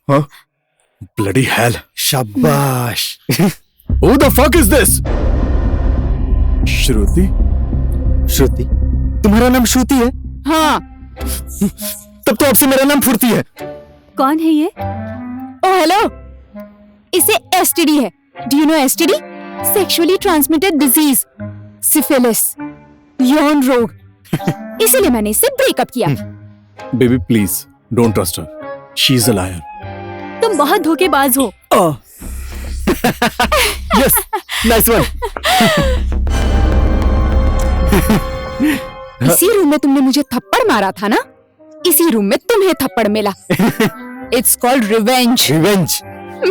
Huh? Bloody hell. शाबाश। Who the fuck is this? श्रुति? श्रुति? तुम्हारा नाम श्रुति है? हाँ। तब तो आपसे मेरा नाम फुर्ती है। कौन है ये? ओह हेलो, इसे एसटीडी है। Do you know STD? Sexually transmitted disease, syphilis, यौन रोग। इसीलिए मैंने इससे ब्रेकअप किया। Baby, please don't trust her. She's a liar. तुम बहुत धोखेबाज हो। Yes, nice one. इसी रूम में तुमने मुझे थप्पड़ मारा था ना? इसी रूम में तुम्हें थप्पड़ मिला। It's called revenge. Revenge.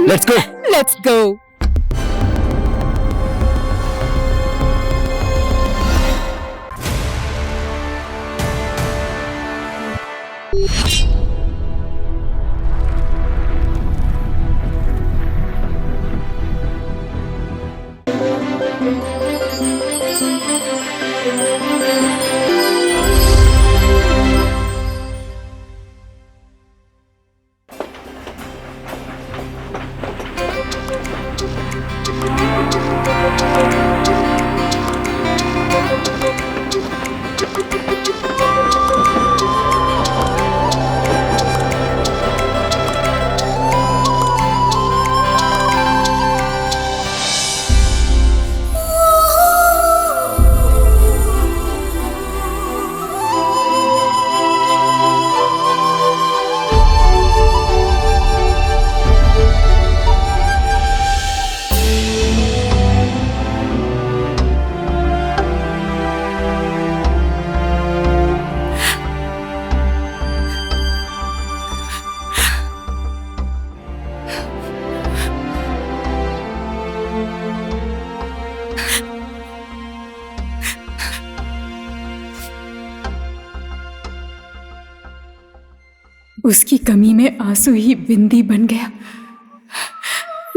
Let's go. Let's गो। उसकी कमी में आंसू ही बिंदी बन गया।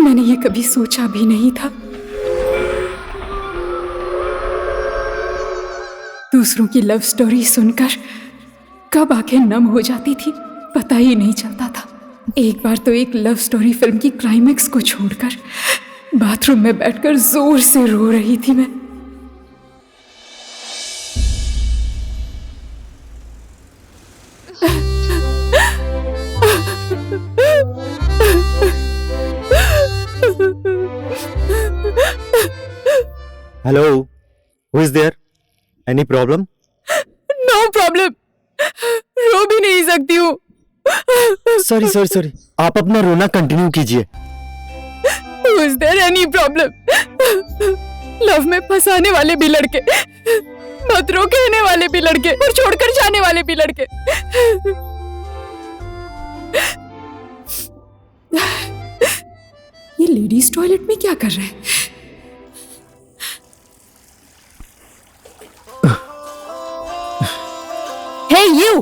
मैंने ये कभी सोचा भी नहीं था। दूसरों की लव स्टोरी सुनकर कब आंखें नम हो जाती थी पता ही नहीं चलता था। एक बार तो एक लव स्टोरी फिल्म की क्लाइमेक्स को छोड़कर बाथरूम में बैठकर जोर से रो रही थी मैं। Hello, who is there? Any problem? No problem. रो भी नहीं सकती हूँ। सॉरी सॉरी सॉरी, आप अपना रोना कंटिन्यू कीजिए। Is there any problem? Love में फंसाने वाले भी लड़के, मत रो कहने वाले भी लड़के, और छोड़कर जाने वाले भी लड़के। ये लेडीज टॉयलेट में क्या कर रहे हैं? हे यू!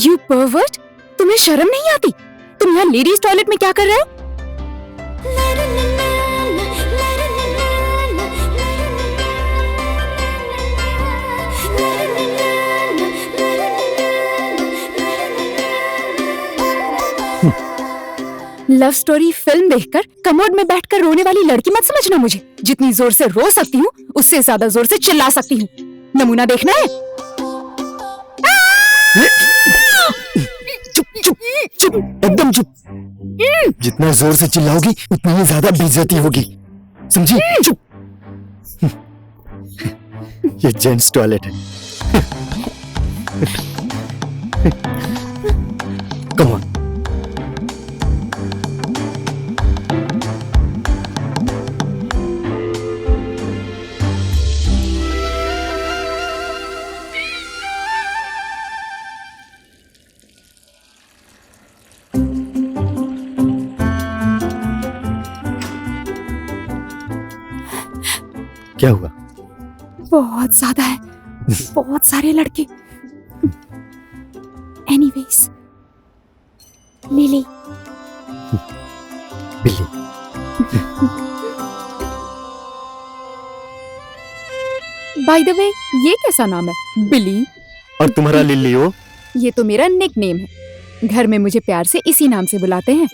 You pervert! तुम्हें शर्म नहीं आती? तुम यहाँ लेडीज टॉयलेट में क्या कर रहे हो? लव स्टोरी फिल्म देखकर कमोड में बैठकर रोने वाली लड़की मत समझना मुझे। जितनी जोर से रो सकती हूँ उससे ज्यादा जोर से चिल्ला सकती हूँ। नमूना देखना है? चुप चुप चुप, एकदम चुप। जितना जोर से चिल्लाओगी उतनी ही ज्यादा बेइज्जती होगी, समझी? चुप। ये जेंट्स टॉयलेट है। Come on. क्या हुआ? बहुत ज्यादा है, बहुत सारे लड़के। Anyways, lily. बिल्ली। बाय द वे, ये कैसा नाम है? बिली? और तुम्हारा लिली हो? ये तो मेरा निक नेम है। घर में मुझे प्यार से इसी नाम से बुलाते हैं।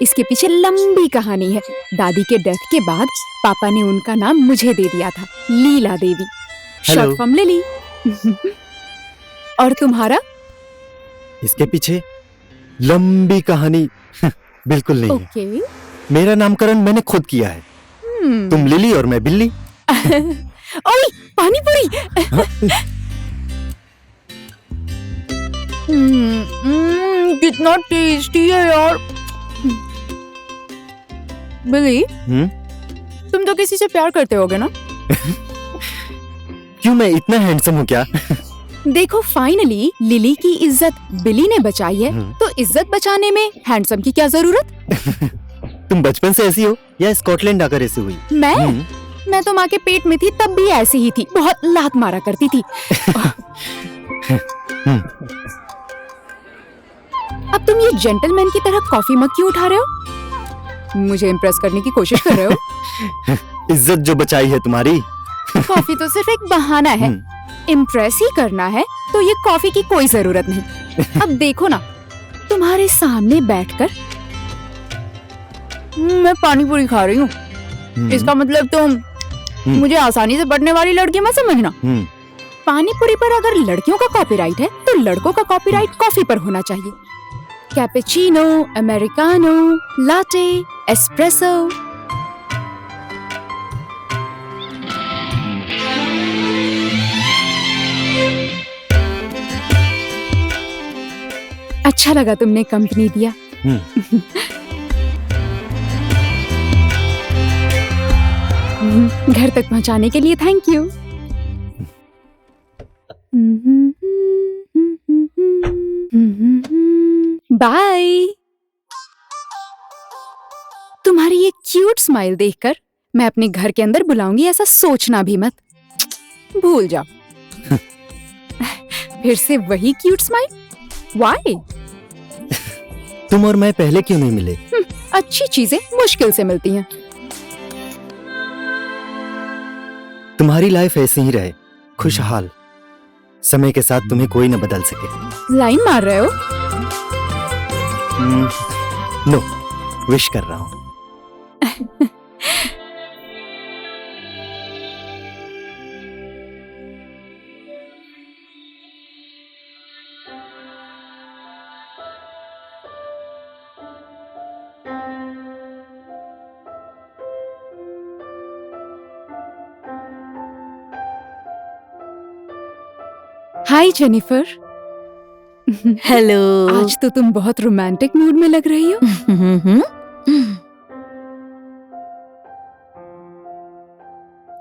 इसके पीछे लंबी कहानी है। दादी के डेथ के बाद पापा ने उनका नाम मुझे दे दिया था, Leela Devi, Hello. Short form lily. और तुम्हारा? इसके पीछे लंबी कहानी बिल्कुल नहीं है। ओके। मेरा नामकरण मैंने खुद किया है। तुम लिली और मैं बिल्ली। ओए, पानी पूरी। कितना टेस्टी है यार। बिली, तुम तो किसी से प्यार करते होगे ना? क्यों, मैं इतना हैंडसम हूँ क्या? देखो, फाइनली लिली की इज्जत बिली ने बचाई है, तो इज्जत बचाने में हैंडसम की क्या जरूरत? तुम बचपन से ऐसी हो या स्कॉटलैंड आकर ऐसी हुई? मैं तो माँ के पेट में थी तब भी ऐसी ही थी, बहुत लात मारा करती थी। अब तुम ये जेंटलमैन की तरह कॉफी मग क्यों उठा रहे हो? मुझे इम्प्रेस करने की कोशिश कर रहे हो? इज्जत जो बचाई है तुम्हारी। कॉफी तो सिर्फ एक बहाना है। इम्प्रेस ही करना है तो ये कॉफी की कोई जरूरत नहीं। अब देखो ना, तुम्हारे सामने बैठकर मैं पानी पूरी खा रही हूँ। इसका मतलब तुम मुझे आसानी से बढ़ने वाली लड़की मत समझना। पानी पूरी पर अगर लड़कियों का कॉपीराइट है तो लड़कों का कॉपीराइट कॉफी पर होना चाहिए। Cappuccino, americano, latte, espresso. अच्छा लगा तुमने कंपनी दिया। घर तक पहुंचाने के लिए थैंक यू। बाय। तुम्हारी ये क्यूट स्माइल देखकर मैं अपने घर के अंदर बुलाऊंगी ऐसा सोचना भी मत। भूल जाओ। फिर से वही क्यूट स्माइल? Why? तुम और मैं पहले क्यों नहीं मिले? अच्छी चीजें मुश्किल से मिलती हैं। तुम्हारी लाइफ ऐसी ही रहे, खुशहाल। समय के साथ तुम्हें कोई न बदल सके। लाइन मार रहे हो? नो, विश कर रहा हूँ। हाय जेनिफर। हेलो। आज तो तुम बहुत रोमांटिक मूड में लग रही हो।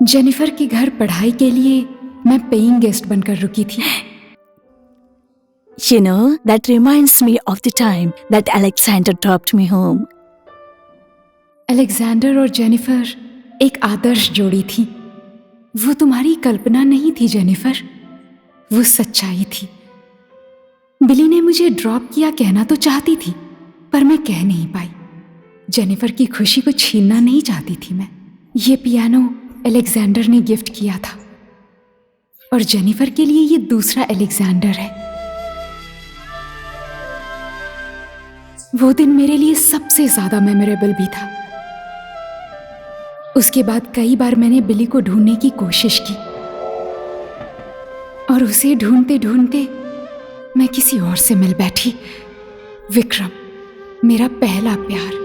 जेनिफर के घर पढ़ाई के लिए मैं पेइंग गेस्ट बनकर रुकी थी। You know, that reminds me of the time that Alexander dropped me home. Alexander और जेनिफर एक आदर्श जोड़ी थी। वो तुम्हारी कल्पना नहीं थी जेनिफर, वो सच्चाई थी। बिली ने मुझे ड्रॉप किया कहना तो चाहती थी, पर मैं कह नहीं पाई। जेनिफर की खुशी को छीनना नहीं चाहती थी मैं। ये पियानो अलेक्जेंडर ने गिफ्ट किया था और जेनिफर के लिए ये दूसरा अलेक्जेंडर है। वो दिन मेरे लिए सबसे ज्यादा मेमोरेबल भी था। उसके बाद कई बार मैंने बिली को ढूंढने की कोशिश की और उसे ढूंढते ढूंढते मैं किसी और से मिल बैठी। विक्रम, मेरा पहला प्यार।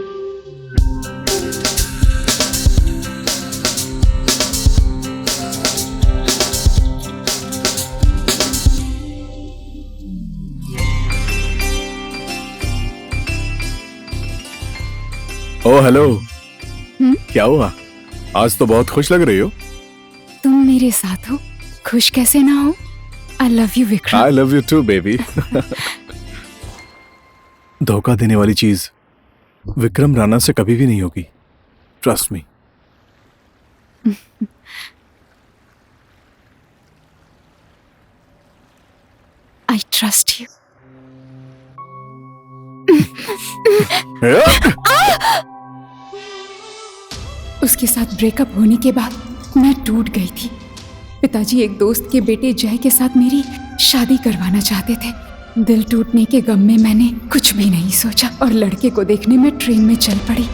Oh hello. क्या हुआ? आज तो बहुत खुश लग रही हो। तुम मेरे साथ हो, खुश कैसे ना हो? I love you, Vikram. I love you too, baby। धोखा देने वाली चीज विक्रम राणा से कभी भी नहीं होगी। Trust me. I trust you। उसके साथ ब्रेकअप होने के बाद मैं टूट गई थी। पिताजी एक दोस्त के बेटे जय के साथ मेरी शादी करवाना चाहते थे। दिल टूटने के गम में मैंने कुछ भी नहीं सोचा और लड़के को देखने में ट्रेन में चल पड़ी।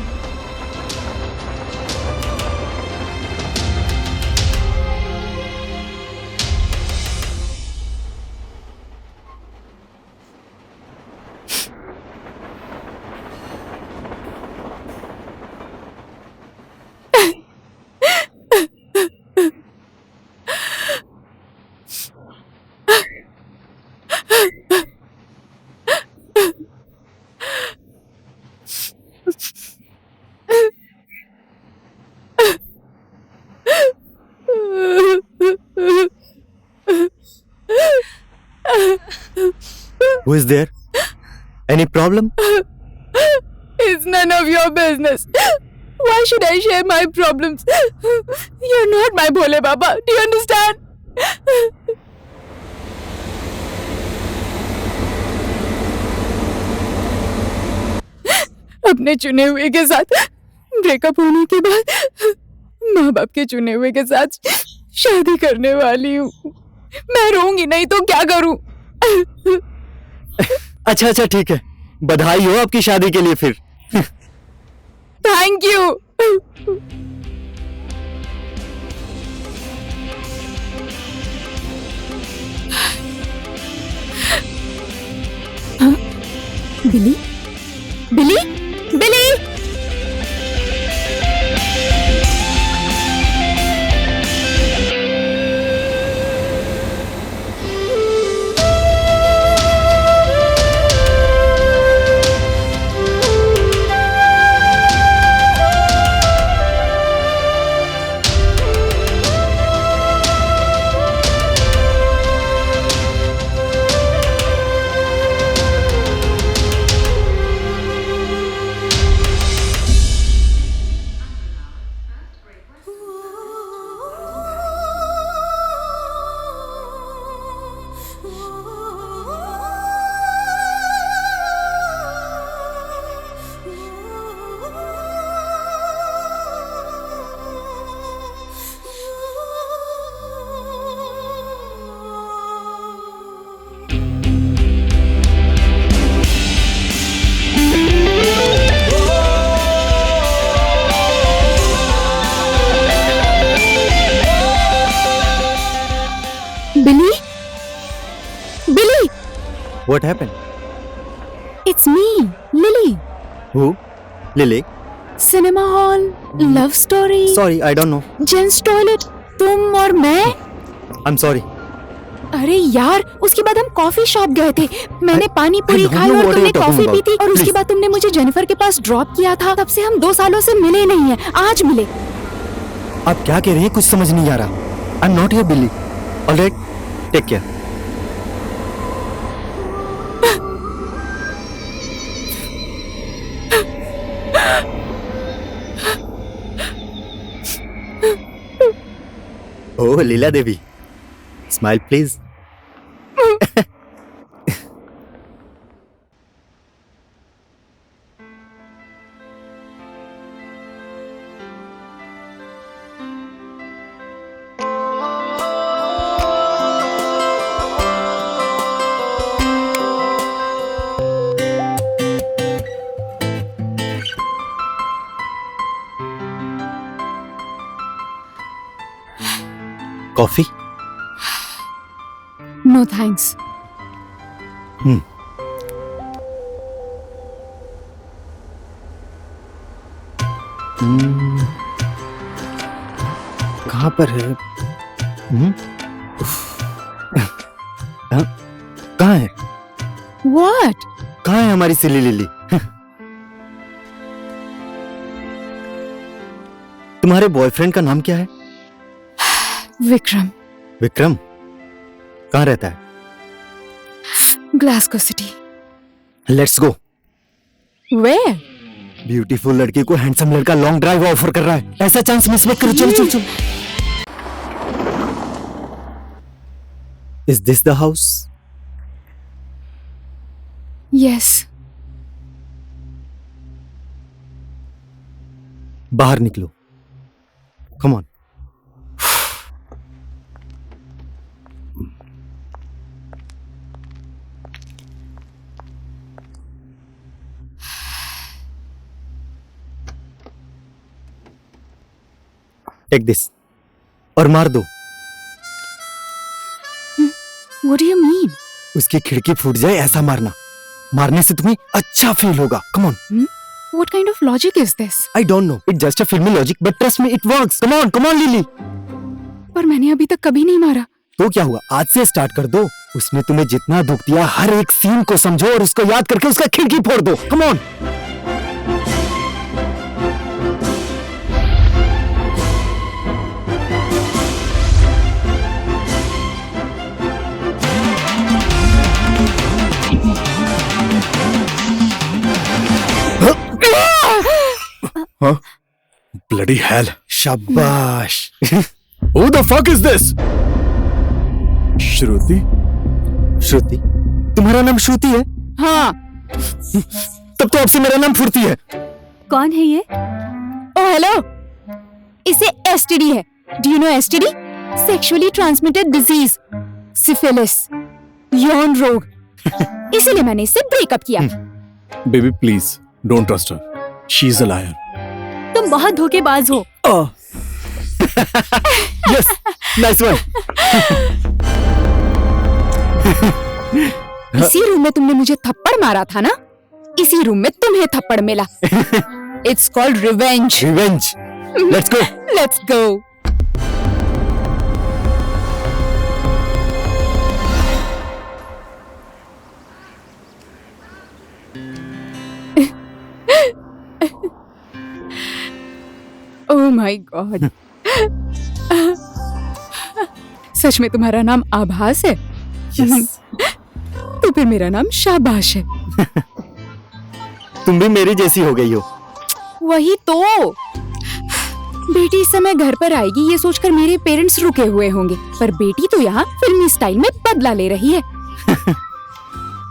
Who is there? Any problem? It's none of your business. Why should I share my problems? You're not my Bhole Baba. Do you understand? अपने चुने हुए के साथ ब्रेकअप होने के बाद माँ बाप के चुने हुए के साथ शादी करने वाली हूँ। मैं रोऊंगी नहीं तो क्या करूँ? अच्छा अच्छा ठीक है, बधाई हो आपकी शादी के लिए फिर। Thank you. हाँ? बिली बिली बिली What happened? It's me, Lily. Who? Lily? Cinema hall, love story, Sorry, I don't know. Gents toilet, तुम और मैं। I'm sorry. अरे यार, उसके बाद हम कॉफी शॉप गए थे। मैंने पानी पूरी I don't खाई know और what तुमने you're talking coffee P about. थी और उसके Please. बाद तुमने मुझे जेनिफर के पास ड्रॉप किया था। तब से हम 2 सालों से मिले नहीं हैं। आज मिले। आप क्या कह रही हैं? कुछ समझ नहीं आ रहा। I'm not your Billy. All right, take care. Oh, Leela Devi. Smile, please. Coffee? No thanks. कहाँ पर है? हाँ? कहाँ है? व्हाट? कहाँ है हमारी सिली लिली? तुम्हारे बॉयफ्रेंड का नाम क्या है? विक्रम। विक्रम? कहाँ रहता है? Glasgow city. Let's go. Where? Beautiful लड़की को हैंडसम लड़का लॉन्ग ड्राइव ऑफर कर रहा है। ऐसा चांस मिस मत करो। चलो चलो चलो। Is this the house? Yes. बाहर निकलो। Come on. टेक दिस और मार दो। What do you mean? उसकी खिड़की फूट जाए ऐसा मारना। मारने से तुम्हें अच्छा फील होगा। Come on. What kind of logic is this? I don't know, it just a filmi logic but trust me it works. Come on Lily. पर मैंने अभी तक कभी नहीं मारा। तो क्या हुआ, आज से स्टार्ट कर दो। उसने तुम्हें जितना दुख दिया हर एक सीन को समझो और उसको याद करके उसका खिड़की फोड़ दो। Come on. Huh? Bloody hell. शाबाश। Who the fuck is this? श्रुति? श्रुति? तुम्हारा नाम श्रुति है? हाँ। तब तो आपसे मेरा नाम फुर्ती है। कौन है ये? ओ हेलो, इसे एसटीडी है। Do you know STD? Sexually transmitted disease, syphilis, यौन रोग। इसीलिए मैंने इससे ब्रेकअप किया। Baby, please don't trust her. She's a liar. तुम बहुत धोखेबाज हो। Yes, nice one. इसी रूम में तुमने मुझे थप्पड़ मारा था ना? इसी रूम में तुम्हें थप्पड़ मिला। It's called revenge. Revenge. Let's go. Let's go. Oh my God. सच में तुम्हारा नाम आभास है? यस। तो फिर मेरा नाम शाबाश है। तुम भी मेरी जैसी हो गई हो। वही तो। बेटी इस समय घर पर आएगी ये सोचकर मेरे पेरेंट्स रुके हुए होंगे, पर बेटी तो यहाँ फिल्मी स्टाइल में बदला ले रही है।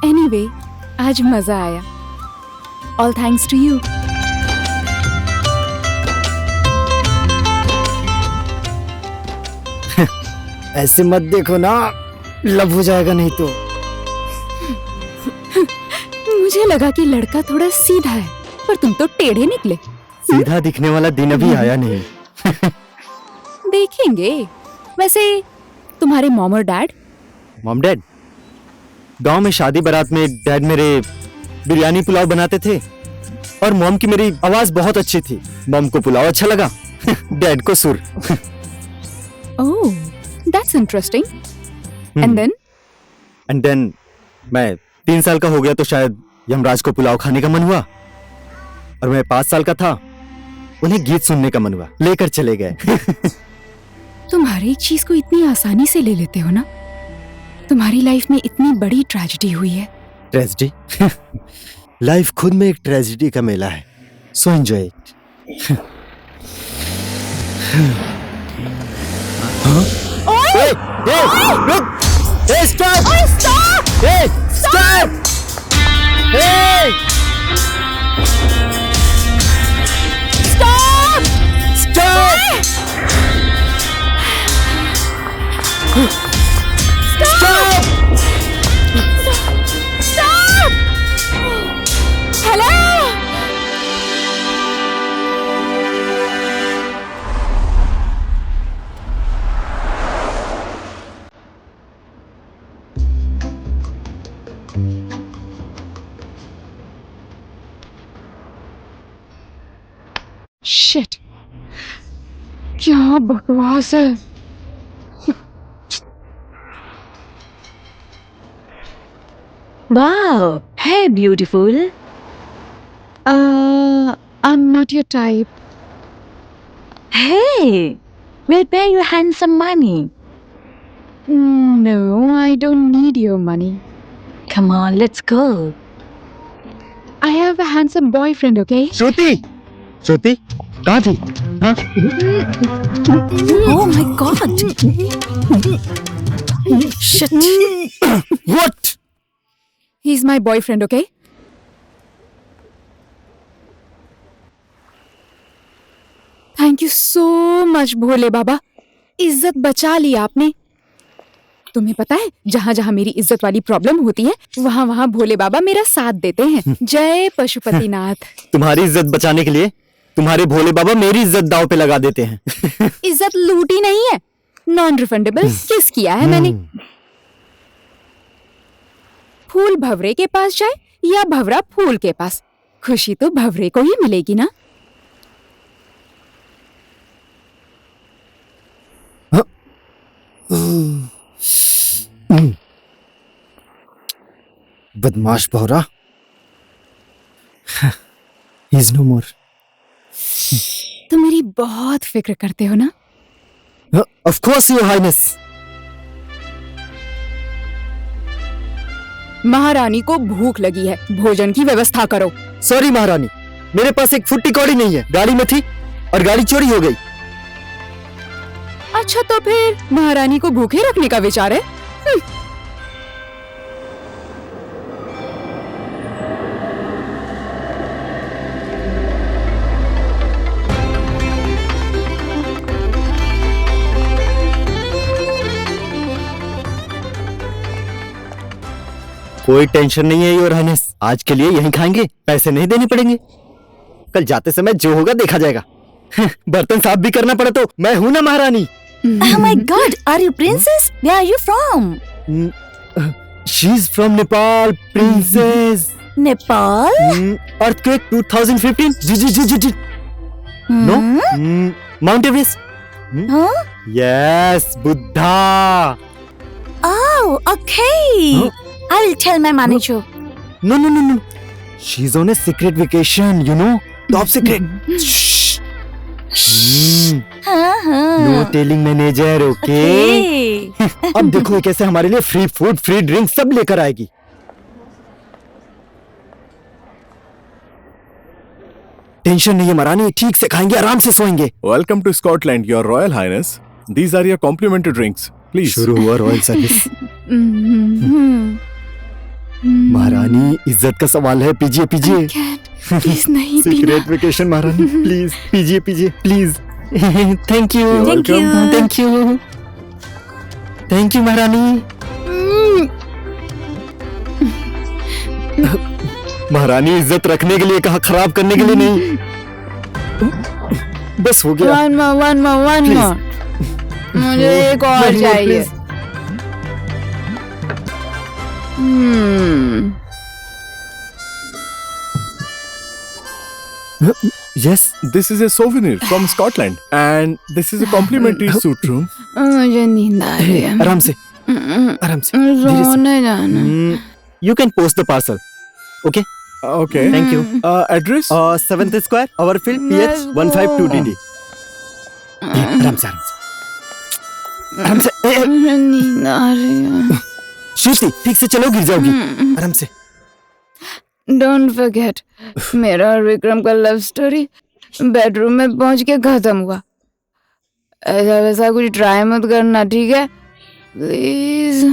एनीवे, आज मजा आया। All thanks to you. ऐसे मत देखो ना, लव हो जाएगा नहीं तो। मुझे लगा कि लड़का थोड़ा सीधा है, पर तुम तो टेढ़े निकले। सीधा दिखने वाला दिन अभी आया नहीं। देखेंगे। वैसे तुम्हारे मॉम और डैड? मॉम डैड गांव में शादी बारात में डैड मेरे बिरयानी पुलाव बनाते थे और मॉम की मेरी आवाज बहुत अच्छी थी। मॉम को पुलाव अच्छा लगा, डैड को सुर। Oh, that's interesting. And then? मैं 3 साल का हो गया तो शायद यमराज को पुलाव खाने का मन हुआ, और मैं 5 साल का था, उन्हें गीत सुनने का मन हुआ, लेकर चले गए। तुम हर एक चीज को इतनी आसानी से ले लेते हो ना। तुम्हारी लाइफ में इतनी बड़ी ट्रेजेडी हुई है। ट्रेजेडी? लाइफ खुद में एक ट्रेजेडी का मेला है, सो एंजॉय इट। शिट, क्या बकवास है। Wow, hey beautiful. I'm not your type. Hey, we'll pay you handsome money. No, I don't need your money. Come on, let's go. I have a handsome boyfriend, okay? श्रुति, श्रुति कहाँ थी? हाँ? Oh my god. Shit. What? He's my boyfriend, okay? Thank you so much, भोले बाबा। इज्जत बचा ली आपने। तुम्हें पता है, जहाँ जहाँ मेरी इज्जत वाली प्रॉब्लम होती है, वहाँ वहाँ भोले बाबा मेरा साथ देते हैं। जय पशुपतिनाथ। तुम्हारी इज्जत बचाने के लिए तुम्हारे भोले बाबा मेरी इज्जत दांव पे लगा देते हैं। इज्जत लूटी नहीं है, नॉन रिफंडेबल किस किया है मैंने। फूल भवरे के पास जाए या भवरा फूल के पास, खुशी तो भवरे को ही मिलेगी ना। बदमाश भौरा। He is no more. तो मेरी बहुत फिक्र करते हो ना। Of course, Your Highness. महारानी को भूख लगी है, भोजन की व्यवस्था करो। सॉरी महारानी, मेरे पास एक फुट्टी कौड़ी नहीं है, गाड़ी में थी और गाड़ी चोरी हो गई। अच्छा तो फिर महारानी को भूखे रखने का विचार है? कोई टेंशन नहीं है योर हाइनेस, आज के लिए यहीं खाएंगे, पैसे नहीं देने पड़ेंगे। कल जाते समय जो होगा देखा जाएगा। बर्तन साफ भी करना पड़ा तो मैं हूं ना महारानी। Oh my God, are you princess? Where are you from? She is from Nepal, princess. Nepal? Earthquake 2015. Ji. No? Mount Everest. Huh? Yes, Buddha. Oh, okay. Huh? I will tell my manager. No. She's on a secret vacation, you know? Top secret. Shh. No telling manager, okay? अब देखो ये कैसे हमारे लिए free food, free drink सब लेकर आएगी। Tension नहीं है महारानी, ठीक से खाएंगे, आराम से सोएंगे। Welcome to Scotland, Your Royal Highness. These are your complimentary drinks. Please. शुरू हुआ रॉयल सर्विस। महारानी इज्जत का सवाल है, पीजिए। प्लीज नहीं पीना। सीक्रेट वेकेशन महारानी, प्लीज पीजिए प्लीज। थैंक यू महारानी। महारानी इज्जत रखने के लिए कहा, खराब करने के लिए नहीं। बस हो गया। One more. मुझे एक और चाहिए। Yes, This is a souvenir from Scotland, and this is a complimentary suite room. मुझे नींद आ रही है। आराम से धीरे से। सोने जाना। You can post the parcel. Okay. Okay. Thank you. Address? 7th Square, Overfield, PH 152DD. आराम से। मुझे नींद आ रही है। श्रुति, ठीक से चलो, गिर जाओगी। आराम से। डोंट फॉरगेट, मेरा और विक्रम का लव स्टोरी बेडरूम में पहुंच के खत्म हुआ। ऐसा वैसा कुछ ट्राई मत करना, ठीक है? Please,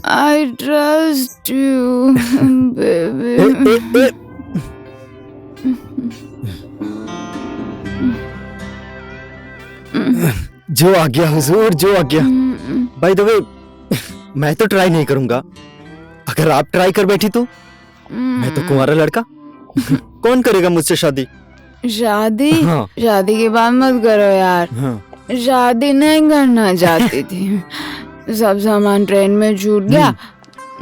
I trust you baby. जो आ गया हुजूर, जो आ गया। बाय द वे, मैं तो ट्राई नहीं करूंगा। अगर आप ट्राई कर बैठी तो मैं तो कुंवारा लड़का। कौन करेगा मुझसे शादी? शादी? हाँ। शादी की बात मत करो यार। हाँ। शादी नहीं करना चाहती थी। सब सामान ट्रेन में छूट गया,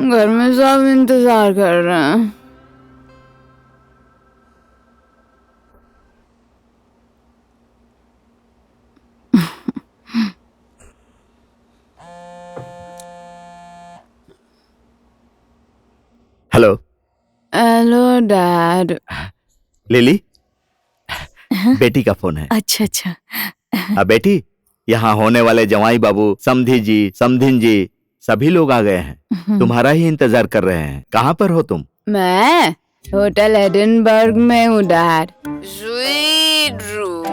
घर में सब इंतजार कर रहे हैं। Hello. Hello dad. लिली, बेटी का फोन है। अच्छा। अब बेटी, यहाँ होने वाले जवाई बाबू, समधी जी, समधिन जी, सभी लोग आ गए हैं। तुम्हारा ही इंतजार कर रहे हैं। कहाँ पर हो तुम? मैं होटल एडिनबर्ग में हूँ dad. Suite room.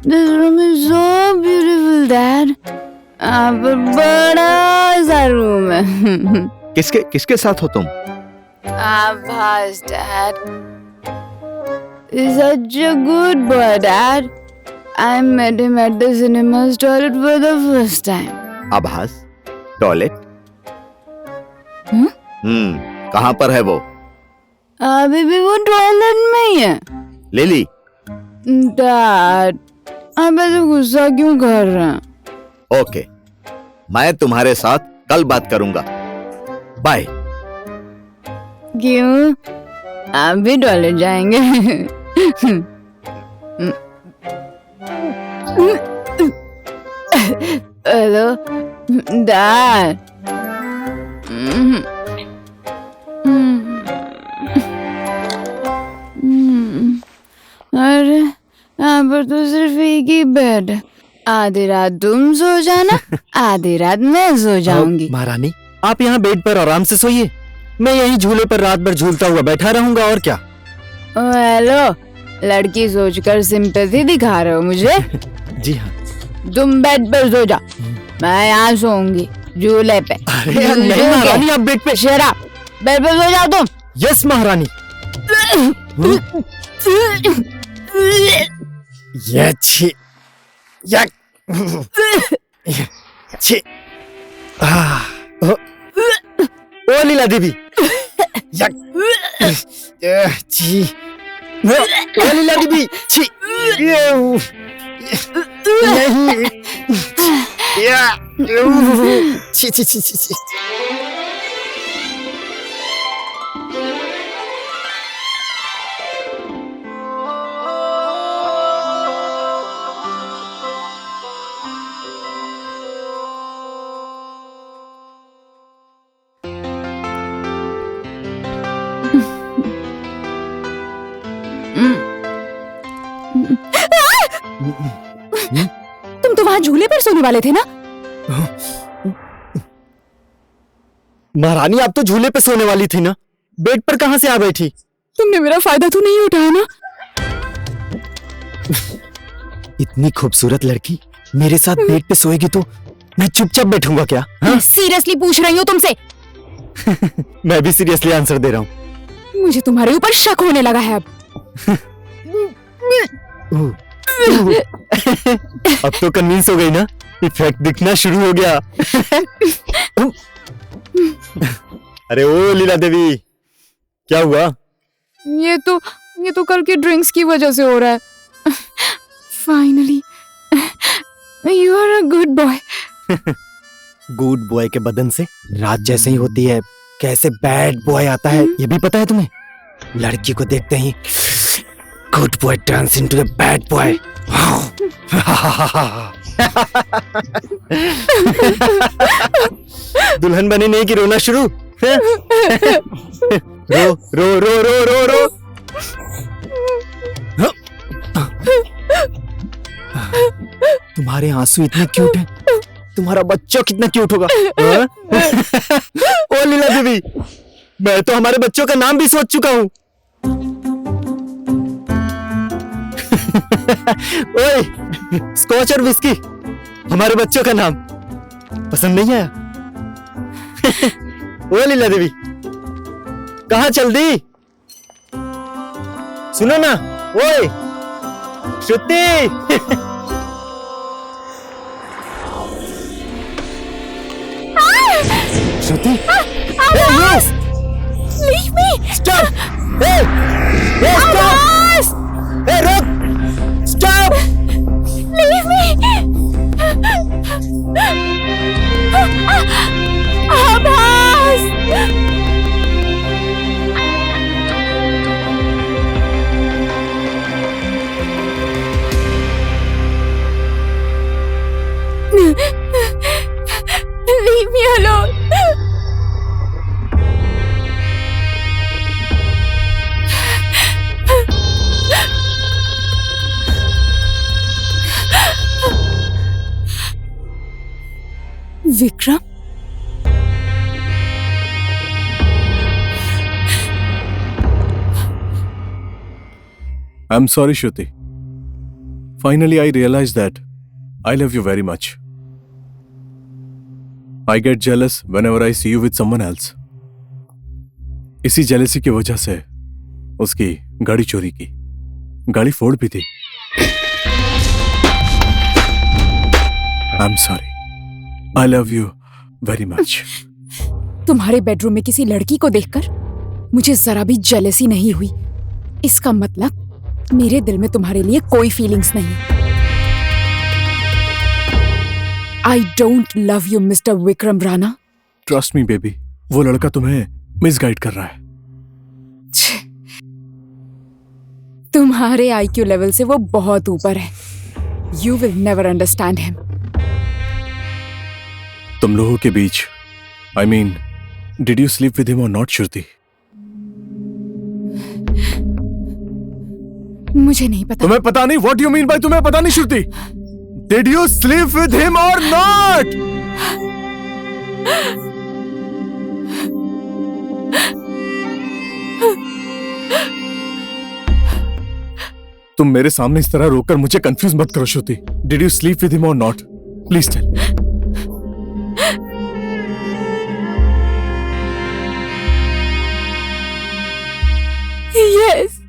This room is so beautiful dad. यहाँ पर बड़ा सा रूम है। किसके साथ हो तुम? Abbas, Dad. He's such a good boy, Dad. I met him at the cinema's toilet for the first time. आभास? टॉयलेट? कहाँ पर है वो? अभी भी वो टॉयलेट में ही है। लिली, डैड, आप ऐसे गुस्सा क्यों कर रहे हैं? ओके, मैं तुम्हारे साथ कल बात करूंगा। बाय। क्यों? आप भी टॉयलेट जाएंगे? Hello dad. अरे यहाँ पर तो सिर्फ एक ही बेड है। आधी रात तुम सो जाना, आधी रात मैं सो जाऊंगी। महारानी, आप यहाँ बेड पर आराम से सोइए, मैं यहीं झूले पर रात भर झूलता हुआ बैठा रहूंगा, और क्या। हेलो, लड़की सोचकर सिंपैथी दिखा रहे हो मुझे? जी हाँ। तुम बेड पर सो जाओ, मैं यहाँ सोऊंगी झूले पे। अरे नहीं महारानी, आप बेड पे। शराब, बेड पे सो जाओ तुम। यस महारानी। ये छी, या छी, ओ लीला देवी, या छी, ओ लीला देवी, छी, नहीं, या छी छी छी छी छी। तुम तो वहाँ झूले पर सोने वाले थे ना? महारानी, आप तो झूले पे सोने वाली थी ना, बेड पर कहाँ से आ बैठी? तुमने मेरा फायदा तो नहीं उठाया ना? इतनी खूबसूरत लड़की मेरे साथ बेड पे सोएगी तो मैं चुपचाप बैठूंगा क्या? हाँ? सीरियसली पूछ रही हूँ तुमसे। मैं भी सीरियसली आंसर दे रहा हूँ। मुझे तुम्हारे ऊपर शक होने लगा है अब। अब तो कन्विंस हो गई ना, इफेक्ट दिखना शुरू हो गया। अरे ओ लीला देवी, क्या हुआ? ये तो कल की ड्रिंक्स की वजह से हो रहा है। Finally you are a good boy. Good boy के बदन से रात जैसे ही होती है कैसे बैड बॉय आता है ये भी पता है तुम्हें? लड़की को देखते ही good boy turns into the bad boy. दुल्हन बनी नहीं कि रोना शुरू? रो रो रो रो रो रो। तुम्हारे आंसू इतने क्यूट हैं, तुम्हारा बच्चा कितना क्यूट होगा। ओ लीला देवी, मैं तो हमारे बच्चों का नाम भी सोच चुका हूँ। ओए, स्कॉच और विस्की, हमारे बच्चों का नाम पसंद नहीं आया? ओ लीला देवी, कहाँ चल दी? सुनो ना, ओए श्रुति। श्रुति, Abbas! Leave me! Stop! Hey! Hey, stop! Abbas! Hey, रुक! Stop! Leave me! Abbas! Leave me alone! Vikram, I'm sorry, Shruti. Finally, I realized that I love you very much. I get jealous whenever I see you with someone else. इसी jealousy की वजह से उसकी गाड़ी चोरी की, गाड़ी फोड़ भी थी। I'm sorry. I love you very much. तुम्हारे बेडरूम में किसी लड़की को देखकर मुझे जरा भी जेलसी नहीं हुई। इसका मतलब मेरे दिल में तुम्हारे लिए कोई फीलिंग्स नहीं। I don't love you mister Vikram Rana. Trust me baby, वो लड़का तुम्हें मिसगाइड कर रहा है। तुम्हारे आईक्यू लेवल से वो बहुत ऊपर है। You will never understand him. तुम लोगों के बीच, I mean, did you sleep with him or not, Shruti? मुझे नहीं पता। तुम्हें पता नहीं? व्हाट यू मीन बाय तुम्हें पता नहीं, Shruti? Did you sleep with him or not? तुम मेरे सामने इस तरह रोकर मुझे कंफ्यूज मत करो Shruti. Did you sleep with him or not? Please tell. Yes.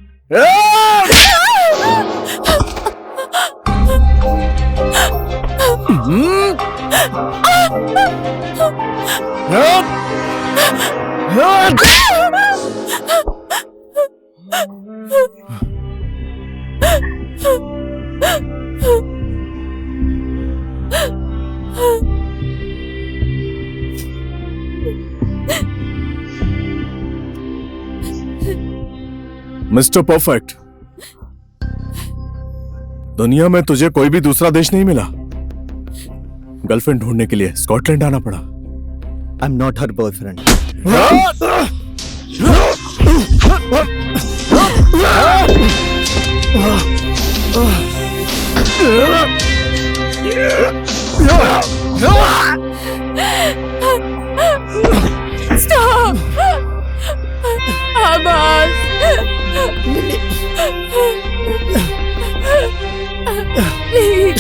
Mister perfect, दुनिया में तुझे कोई भी दूसरा देश नहीं मिला गर्लफ्रेंड ढूंढने के लिए स्कॉटलैंड आना पड़ा। I am not her boyfriend. Stop आवाज।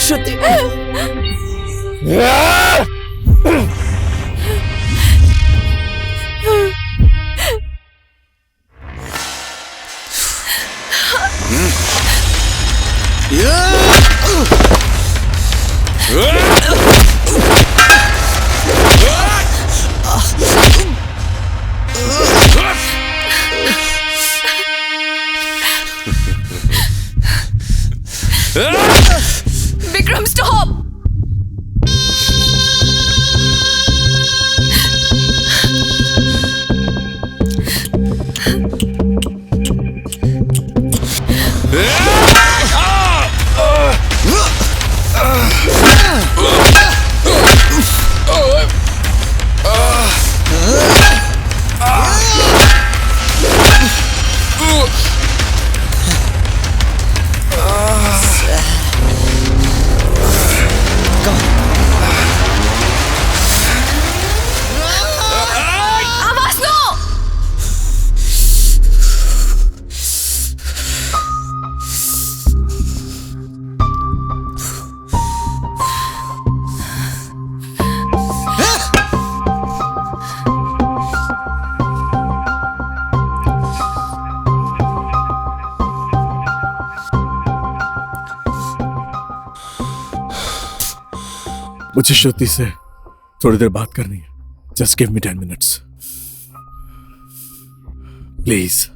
श्रुति, विक्रम स्टॉप। मुझे श्रुति से थोड़ी देर बात करनी है। Just give me 10 minutes please.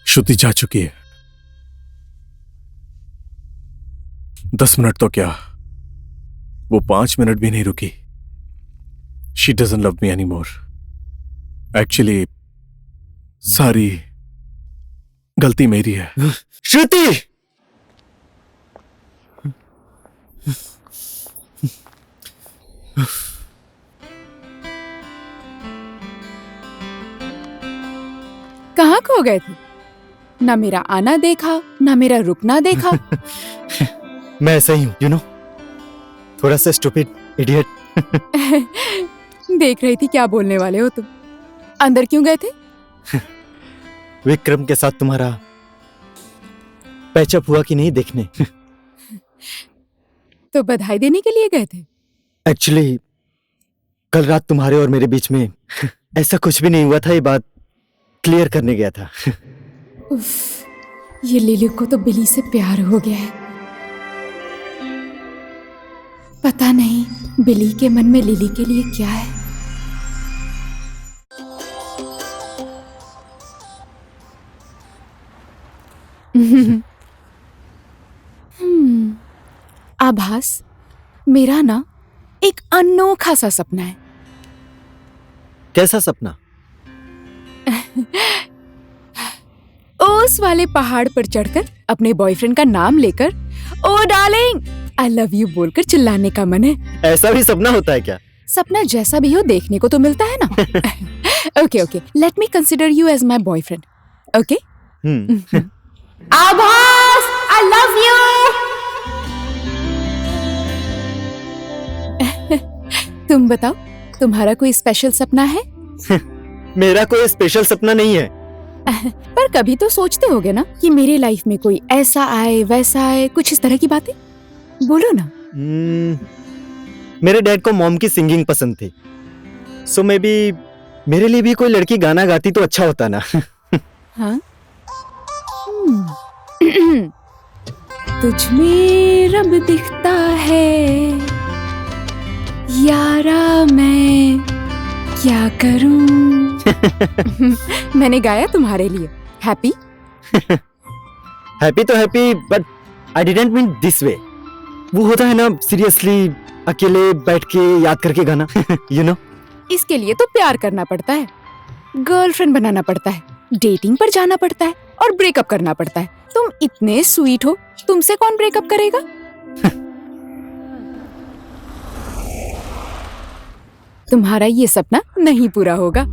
Shruti जा चुकी है। 10 मिनट तो क्या, वो 5 मिनट भी नहीं रुकी। She doesn't love me any more. Actually सारी गलती मेरी है। श्रुति, कहाँ खो गए थे? ना मेरा आना देखा, ना मेरा रुकना देखा। मैं ऐसा ही हूँ, यू नो, थोड़ा सा स्टूपिड इडियट। देख रही थी क्या बोलने वाले हो तुम। अंदर क्यों गए थे? विक्रम के साथ तुम्हारा पैचअप हुआ कि नहीं देखने। तो बधाई देने के लिए गए थे? एक्चुअली कल रात तुम्हारे और मेरे बीच में ऐसा कुछ भी नहीं हुआ था, ये बात क्लियर करने गया था। उफ, ये लिली को तो बिली से प्यार हो गया है। पता नहीं बिली के मन में लिली के लिए क्या है। आभास, मेरा ना एक अनोखा सा सपना है। कैसा सपना? उस वाले पहाड़ पर चढ़कर अपने बॉयफ्रेंड का नाम लेकर ओ डार्लिंग आई लव यू बोलकर चिल्लाने का मन है। ऐसा भी सपना होता है क्या? सपना जैसा भी हो देखने को तो मिलता है ना। Okay okay, let me consider you as my boyfriend. Okay Abhas, I love you. तुम बताओ, तुम्हारा कोई स्पेशल सपना है? मेरा कोई स्पेशल सपना नहीं है। पर कभी तो सोचते होगे ना कि मेरे लाइफ में कोई ऐसा आए वैसा आए, कुछ इस तरह की बातें बोलो ना। मेरे डैड को मॉम की सिंगिंग पसंद थी, सो मे बी मेरे लिए भी कोई लड़की गाना गाती तो अच्छा होता ना। हाँ? तुझ में रब दिखता है यारा, मैं क्या करूं। मैंने गाया तुम्हारे लिए। हैप्पी? हैप्पी तो happy, but I didn't mean this way. वो होता है ना सीरियसली अकेले बैठ के याद करके गाना। यू नो, इसके लिए तो प्यार करना पड़ता है, गर्लफ्रेंड बनाना पड़ता है, डेटिंग पर जाना पड़ता है और ब्रेकअप करना पड़ता है। तुम इतने स्वीट हो, तुमसे कौन ब्रेकअप करेगा? तुम्हारा ये सपना नहीं पूरा होगा।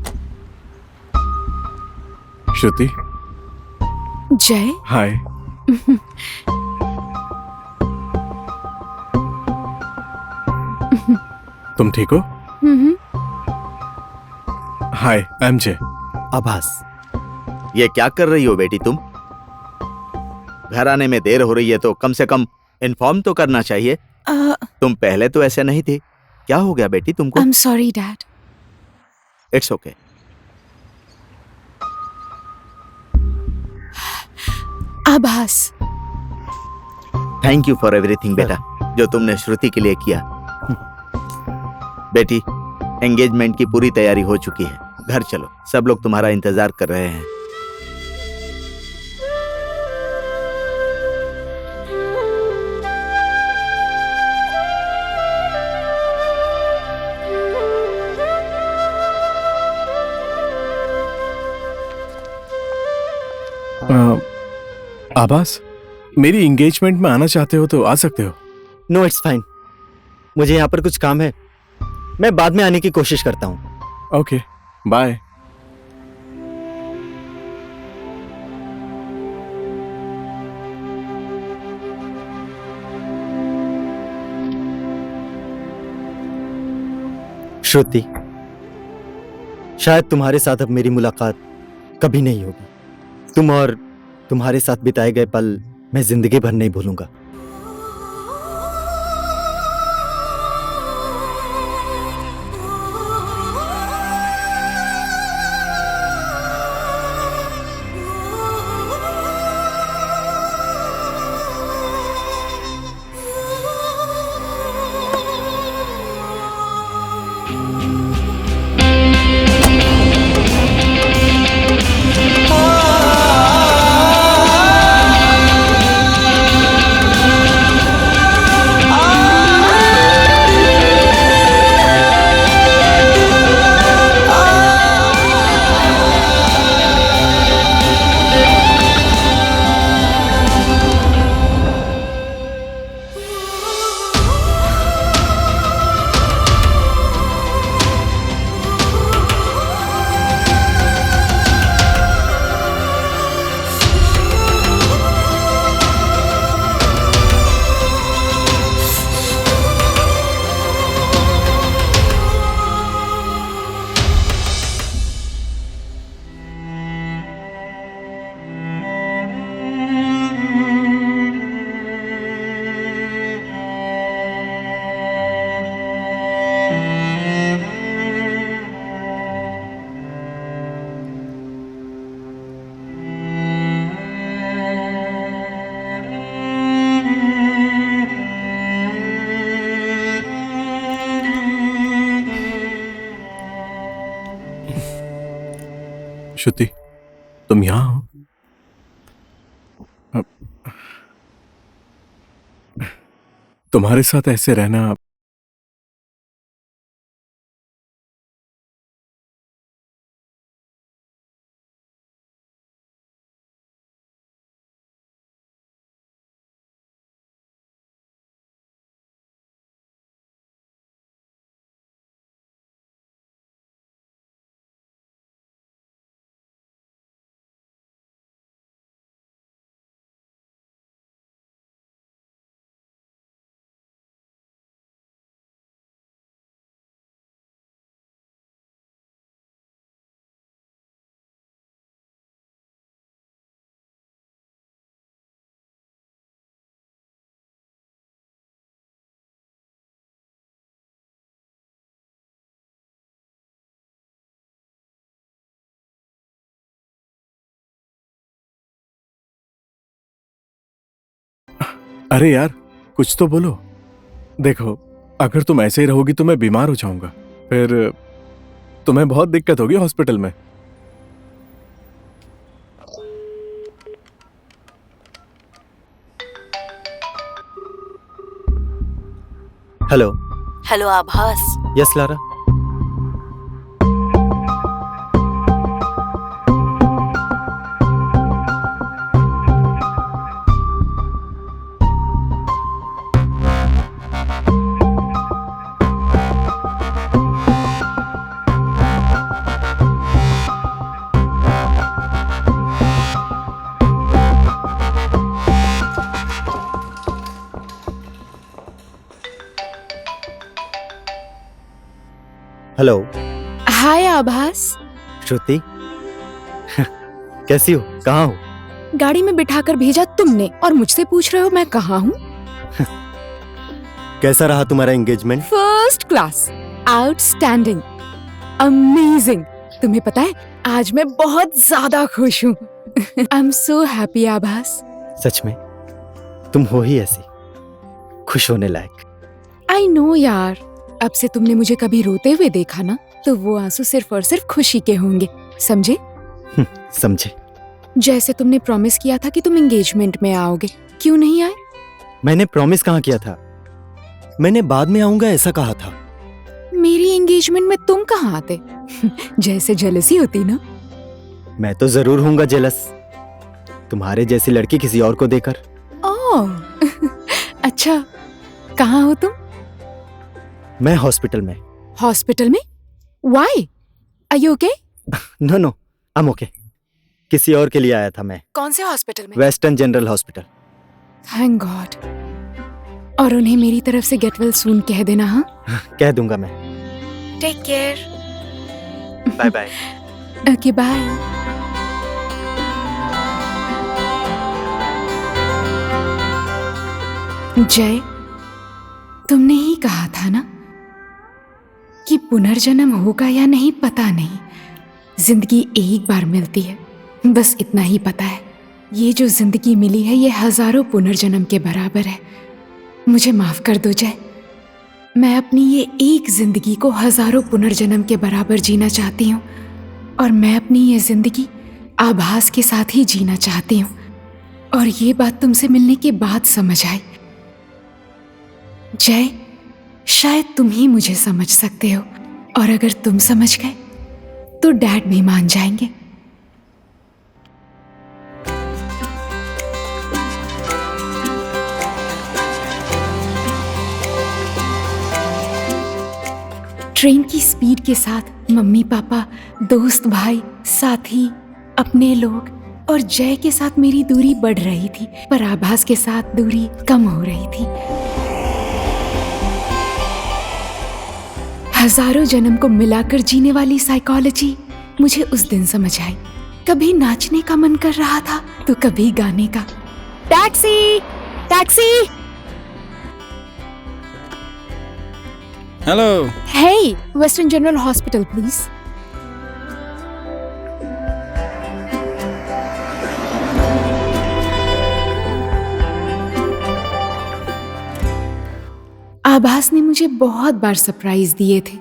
श्रुति, जय, हाय। तुम ठीक हो? हाय, आई एम जय। आभास, ये क्या कर रही हो बेटी तुम? घर आने में देर हो रही है तो कम से कम इन्फॉर्म तो करना चाहिए। तुम पहले तो ऐसे नहीं थी। क्या हो गया बेटी तुमको? आई am sorry dad. It's okay. आभास, थैंक यू फॉर एवरीथिंग बेटा, जो तुमने श्रुति के लिए किया। बेटी, एंगेजमेंट की पूरी तैयारी हो चुकी है। घर चलो, सब लोग तुम्हारा इंतजार कर रहे हैं। आभास, मेरी एंगेजमेंट में आना चाहते हो तो आ सकते हो। नो इट्स फाइन, मुझे यहाँ पर कुछ काम है, मैं बाद में आने की कोशिश करता हूँ। Okay, bye. श्रुति, शायद तुम्हारे साथ अब मेरी मुलाकात कभी नहीं होगी। तुम और तुम्हारे साथ बिताए गए पल मैं जिंदगी भर नहीं भूलूंगा। श्रुति, तुम यहाँ हो? तुम्हारे साथ ऐसे रहना अरे यार, कुछ तो बोलो। देखो, अगर तुम ऐसे ही रहोगी तो मैं बीमार हो जाऊंगा, फिर तुम्हें बहुत दिक्कत होगी हॉस्पिटल में। Hello. Hello, Abhas. Yes Lara. Hello hi आभास। श्रुति। कैसी हो? कहाँ हो? गाड़ी में बिठाकर भेजा तुमने और मुझसे पूछ रहे हो मैं कहाँ हूँ? कैसा रहा तुम्हारा engagement? First class, outstanding, amazing. तुम्हें पता है आज मैं बहुत ज्यादा खुश हूँ। आई एम सो हैप्पी आभास। सच में तुम हो ही ऐसी खुश होने लायक। आई नो यार, अब से तुमने मुझे कभी रोते हुए देखा ना तो वो आंसू सिर्फ और सिर्फ खुशी के होंगे, समझे? समझे। जैसे तुमने प्रॉमिस किया था कि तुम एंगेजमेंट में आओगे, क्यों नहीं आए? मैंने प्रॉमिस कहाँ किया था? मैंने बाद में आऊंगा ऐसा कहा था। मेरी एंगेजमेंट में तुम कहाँ आते? जैसे जेलसी होती ना। मैं तो जरूर हूंगा जेलस, तुम्हारे जैसी लड़की किसी और को देकर। ओह अच्छा, कहाँ हो तुम? मैं हॉस्पिटल में। हॉस्पिटल में? Why? Are you okay? No no, I am okay. किसी और के लिए आया था मैं। कौन से हॉस्पिटल में? Western general hospital. Thank God. और उन्हें मेरी तरफ से गेट वेल सून कह देना। हाँ, कह दूंगा मैं। Take care. Bye bye. Okay bye. Jay, तुमने ही कहा था ना कि पुनर्जन्म होगा या नहीं पता नहीं, जिंदगी एक बार मिलती है, बस इतना ही पता है। ये जो जिंदगी मिली है ये हजारों पुनर्जन्म के बराबर है। मुझे माफ कर दो जय, मैं अपनी ये एक जिंदगी को हजारों पुनर्जन्म के बराबर जीना चाहती हूँ और मैं अपनी ये जिंदगी आभास के साथ ही जीना चाहती हूँ। और ये बात तुमसे मिलने के बाद समझ आई। जय, शायद तुम ही मुझे समझ सकते हो और अगर तुम समझ गए तो डैड भी मान जाएंगे। ट्रेन की स्पीड के साथ मम्मी पापा, दोस्त भाई, साथी, अपने लोग और जय के साथ मेरी दूरी बढ़ रही थी, पर आभास के साथ दूरी कम हो रही थी। हजारों जन्म को मिलाकर जीने वाली साइकोलॉजी मुझे उस दिन समझ आई। कभी नाचने का मन कर रहा था तो कभी गाने का। Taxi, taxi. Hello. Hey, Western General Hospital, please. आभास ने मुझे बहुत बार सरप्राइज दिए थे,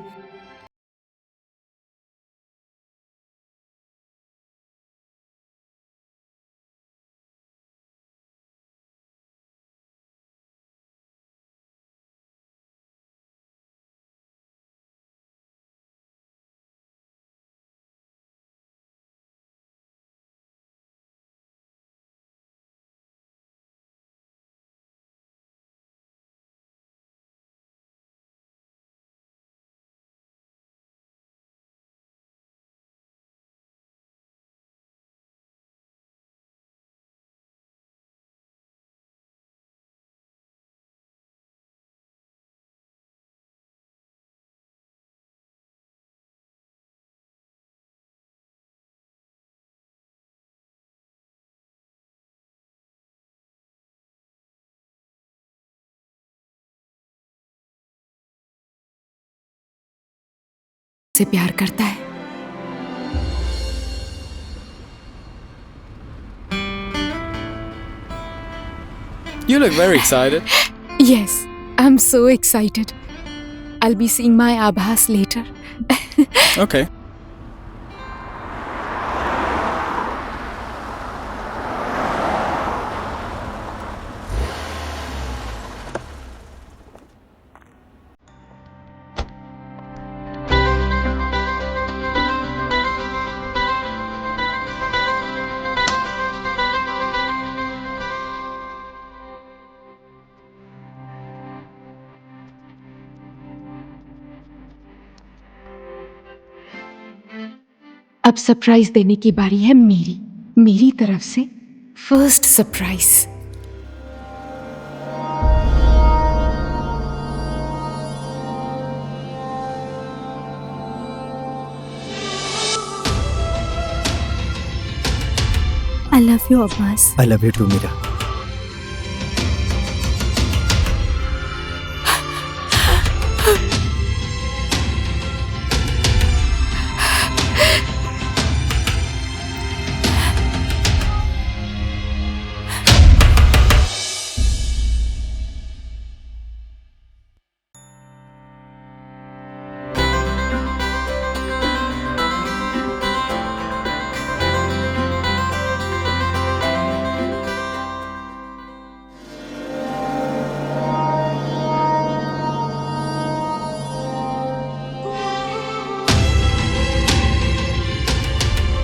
से प्यार करता है। You look very excited. Yes, I'm so excited. I'll be seeing my Abhas later. Okay. अब सरप्राइज देने की बारी है मेरी तरफ से first surprise. I love you, Abbas. I love you too, Meera.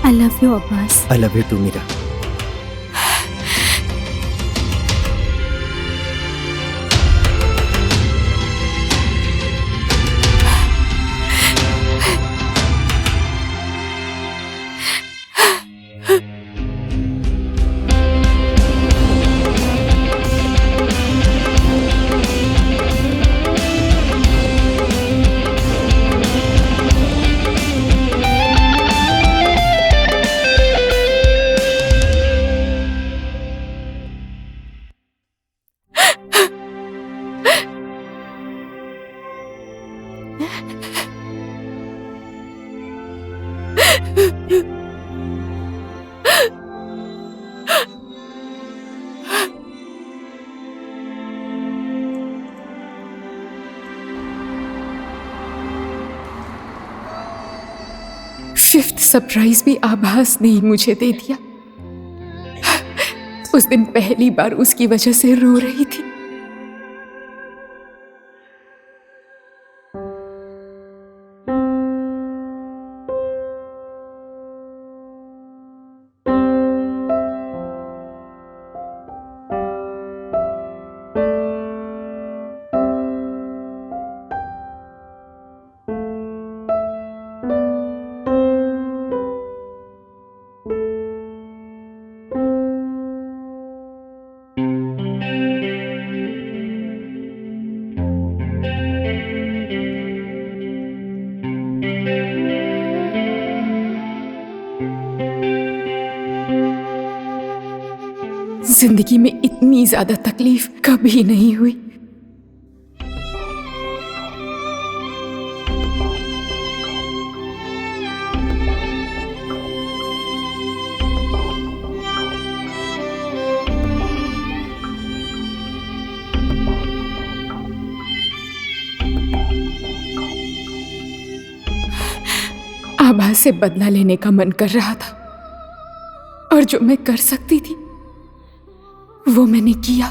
I love you, Abbas. I love you too, Meera. Fifth surprise भी आभास ने ही मुझे दे दिया। उस दिन पहली बार उसकी वजह से रो रही थी। जिंदगी में इतनी ज्यादा तकलीफ कभी नहीं हुई। आभा से बदला लेने का मन कर रहा था और जो मैं कर सकती थी वो मैंने किया।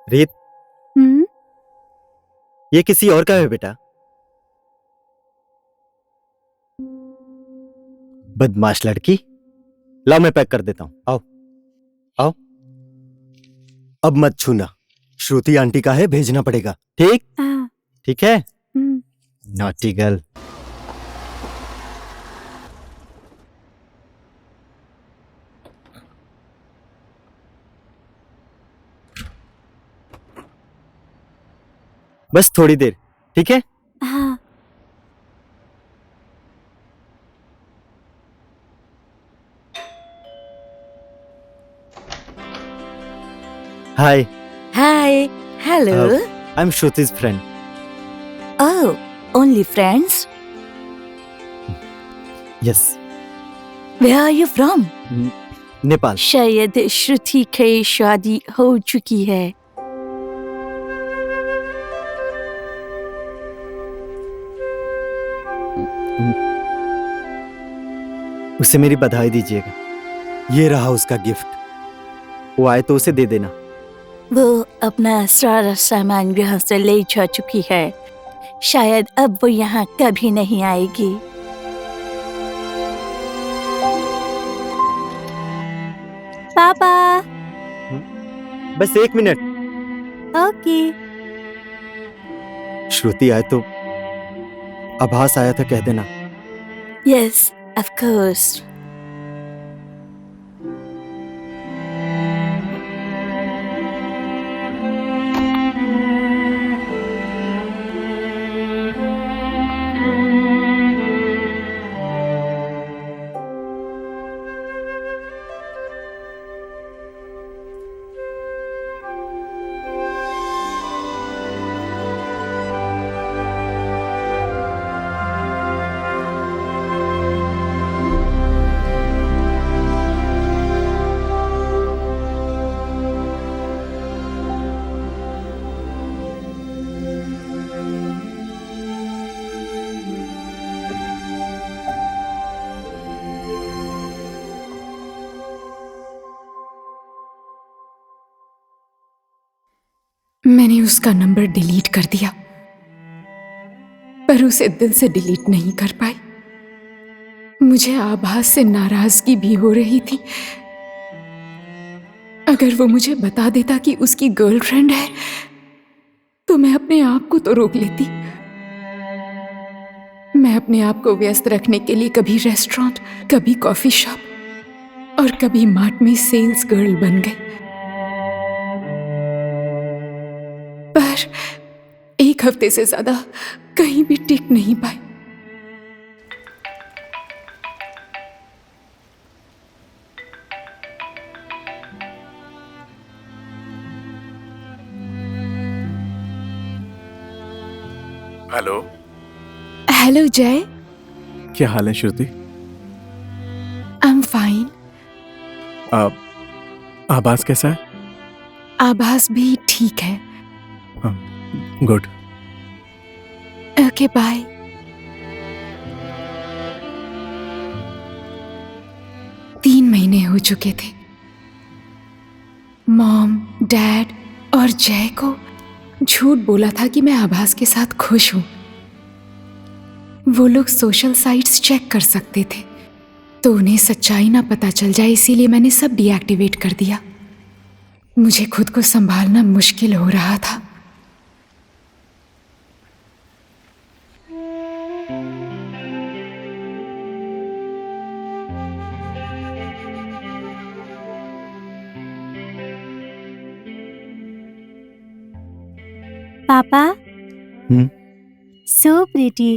रीत, ये किसी और का है बेटा। बदमाश लड़की। लाओ मैं पैक कर देता हूं। आओ आओ। अब मत छूना। श्रुति आंटी का है, भेजना पड़ेगा। ठीक ठीक है। Naughty girl. बस थोड़ी देर, ठीक है? हाँ। Hi, Hi. Hello. I am Shruti's friend. Oh, only friends? Yes, Where are you from? Nepal. शायद श्रुति की शादी हो चुकी है. उसे मेरी बधाई दीजिएगा. ये रहा उसका गिफ्ट. वो आए तो उसे दे देना. वो अपना सारा सामान यहाँ से ले जा चुकी है. शायद अब वो यहाँ कभी नहीं आएगी. पापा. बस 1 मिनट. ओके. श्रुति आए तो आभास आया था कह देना. Yes, of course. मैंने उसका नंबर डिलीट कर दिया, पर उसे दिल से डिलीट नहीं कर पाई. मुझे आभास से नाराजगी भी हो रही थी. अगर वो मुझे बता देता कि उसकी गर्लफ्रेंड है तो मैं अपने आप को तो रोक लेती. मैं अपने आप को व्यस्त रखने के लिए कभी रेस्टोरेंट, कभी कॉफी शॉप और कभी मार्ट में सेल्स गर्ल बन गई. पर 1 हफ्ते से ज्यादा कहीं भी टिक नहीं पाई. हेलो. हेलो जय. क्या हाल है श्रुति? I am fine. आभास कैसा है? आभास भी ठीक है. गुड. Okay bye. तीन महीने हो चुके थे. मॉम, डैड और जय को झूठ बोला था कि मैं आभास के साथ खुश हूं. वो लोग सोशल साइट्स चेक कर सकते थे, तो उन्हें सच्चाई ना पता चल जाए, इसीलिए मैंने सब डीएक्टिवेट कर दिया. मुझे खुद को संभालना मुश्किल हो रहा था. पापा. हम्म? So pretty.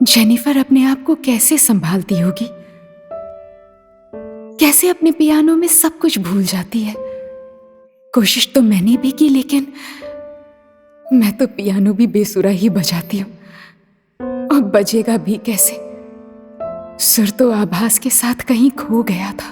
जेनिफर अपने आप को कैसे संभालती होगी, कैसे अपने पियानो में सब कुछ भूल जाती है. कोशिश तो मैंने भी की, लेकिन मैं तो पियानो भी बेसुरा ही बजाती हूं, और बजेगा भी कैसे. सुर तो आभास के साथ कहीं खो गया था।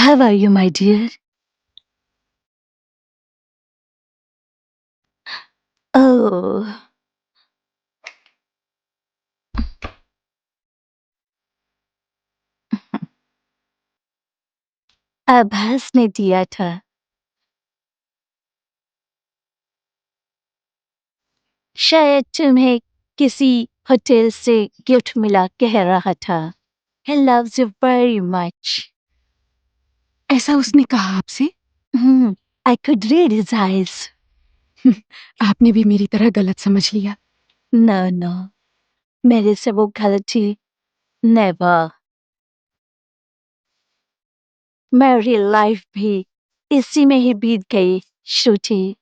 How are you, my dear? Oh, आभास ने दिया था। शायद तुम्हें किसी होटल से गिफ्ट मिला, कह रहा था। He loves you very much. ऐसा उसने कहा आपसे? I could read his eyes. आपने भी मेरी तरह गलत समझ लिया। No, no. मेरे से वो गलती never. मेरी लाइफ भी इसी में ही बीत गई, श्रुति।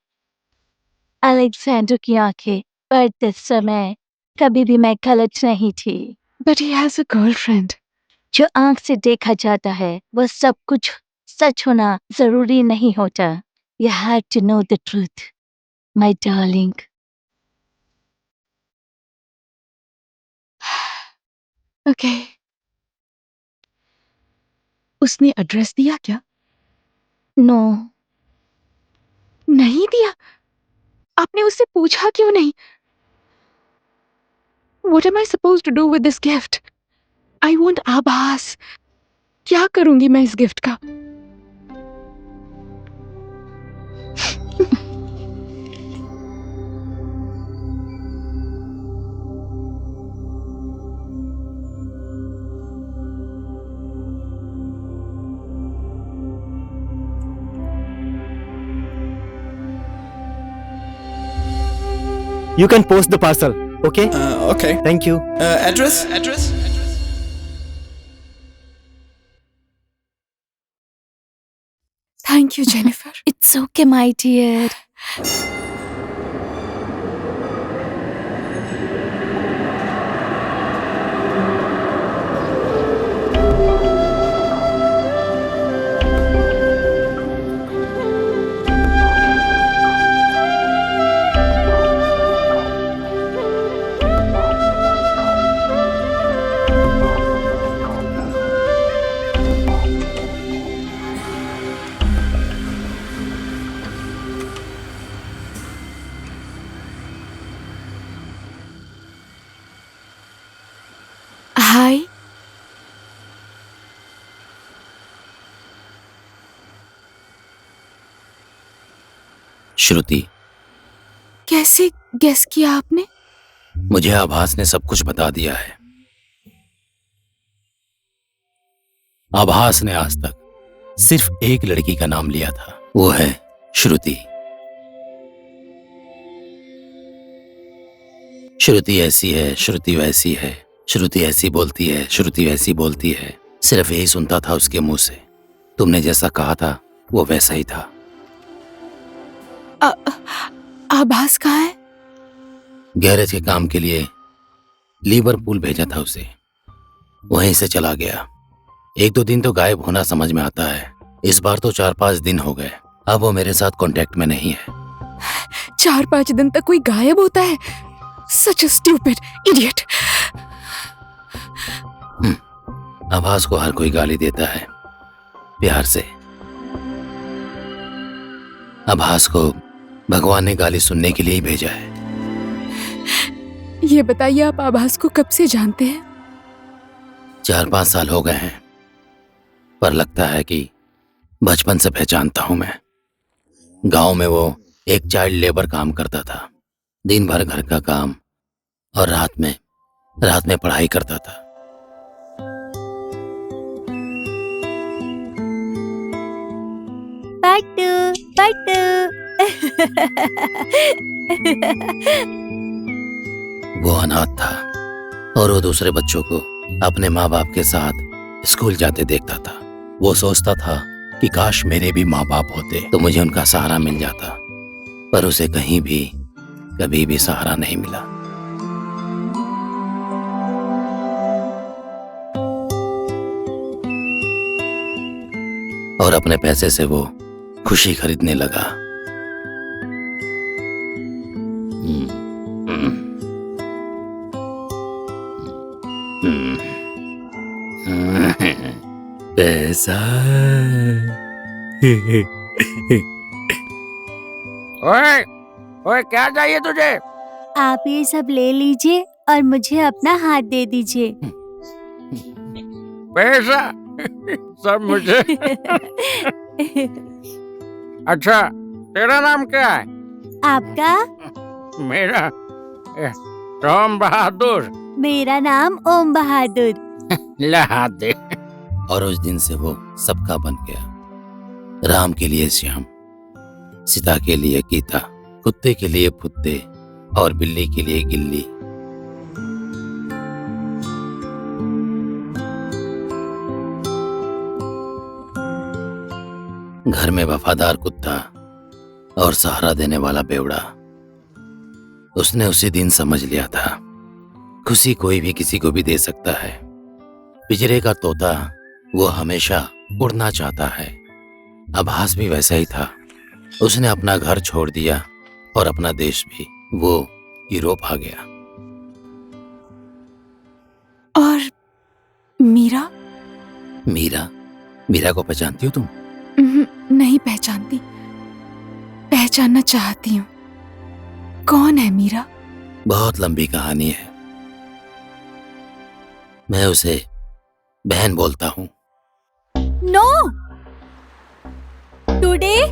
अलेक्जेंडर की आंखें पढ़ते समय कभी भी मैं गलत नहीं थी। But he has a girlfriend. जो आंख से देखा जाता है वो सब कुछ सच होना जरूरी नहीं होता। You have to know the truth, my darling. Okay. उसने एड्रेस दिया क्या? No, नहीं दिया? आपने उससे पूछा क्यों नहीं? What am I supposed to do with this gift? I want आभास। क्या करूंगी मैं इस गिफ्ट का? You can post the parcel, okay? Okay. Thank you. Address? Address? Thank you, Jennifer. it's okay, my dear. हाय। श्रुति, कैसे गेस किया आपने? मुझे आभास ने सब कुछ बता दिया है। आभास ने आज तक सिर्फ एक लड़की का नाम लिया था, वो है श्रुति। श्रुति ऐसी है, श्रुति वैसी है, श्रुति ऐसी बोलती है, श्रुति वैसी बोलती है। सिर्फ यही सुनता था उसके मुंह से। तुमने जैसा कहा था वो वैसा ही था। आभास कहाँ है? गैरेज के काम के लिए लिवरपूल भेजा था उसे, वहीं से चला गया। 1-2 दिन तो गायब होना समझ में आता है, इस बार तो 4-5 दिन हो गए। अब वो मेरे साथ कांटेक्ट में नहीं है। 4-5 दिन तक कोई गायब होता है? Such a stupid idiot. आभास को हर कोई गाली देता है, प्यार से। आभास को भगवान ने गाली सुनने के लिए ही भेजा है। ये बताइए, आप आभास को कब से जानते हैं? 4-5 साल हो गए हैं, पर लगता है कि बचपन से पहचानता हूं मैं। गांव में वो एक चाइल्ड लेबर काम करता था। दिन भर घर का काम और रात में पढ़ाई करता था। वो अनाथ था और वो दूसरे बच्चों को अपने माँ बाप के साथ स्कूल जाते देखता था। वो सोचता था कि काश मेरे भी माँ बाप होते तो मुझे उनका सहारा मिल जाता, पर उसे कहीं भी कभी भी सहारा नहीं मिला। और अपने पैसे से वो खुशी खरीदने लगा। पैसा। ओए, ओए क्या चाहिए तुझे? आप ये सब ले लीजिए और मुझे अपना हाथ दे दीजिए। पैसा सब मुझे। अच्छा, तेरा नाम क्या है? आपका? मेरा टॉम बहादुर। मेरा नाम ओम बहादुर। लहा दे। और उस दिन से वो सबका बन गया। राम के लिए श्याम, सीता के लिए गीता, कुत्ते के लिए फुत्ते और बिल्ली के लिए गिल्ली। घर में वफादार कुत्ता और सहारा देने वाला बेवड़ा। उसने उसी दिन समझ लिया था, खुशी कोई भी किसी को भी दे सकता है। पिंजरे का तोता वो हमेशा उड़ना चाहता है। आभास भी वैसा ही था। उसने अपना घर छोड़ दिया और अपना देश भी। वो यूरोप आ गया। और मीरा? मीरा को पहचानती हो तुम? नहीं पहचानती, पहचानना चाहती हूँ। कौन है मीरा? बहुत लंबी कहानी है। मैं उसे बहन बोलता हूँ। No! Today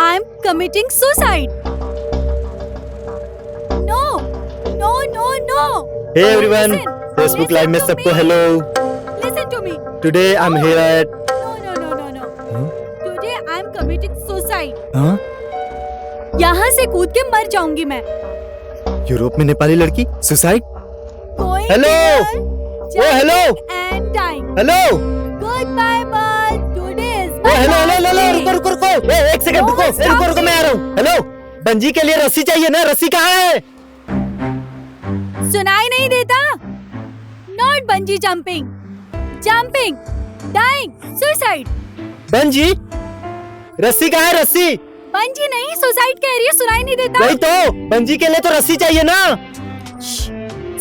I'm committing suicide. No! No! No! No! Hey everyone, Listen. Facebook Live में Listen to सबको me. Hello. Listen to me. Today I'm here at No. Today I'm committing suicide. हाँ? यहाँ से कूद के मर जाऊंगी मैं। यूरोप में नेपाली लड़की suicide? Going Hello. there, Oh, hello. jumping and dying. Hello. Goodbye, bye. Today is oh my hello last hello hello, day. रुको, एक सेकंड No, रुको, stop रुको, मैं आ रहा हूँ। हेलो, बंजी के लिए रस्सी चाहिए ना? रस्सी कहाँ है? सुनाई नहीं देता? Not bungee jumping, dying, suicide. Bungee, रस्सी कहाँ है? रस्सी? बंजी नहीं, सुसाइड कह रही है। सुनाई नहीं देता? वही तो, बंजी के लिए तो रस्सी चाहिए ना?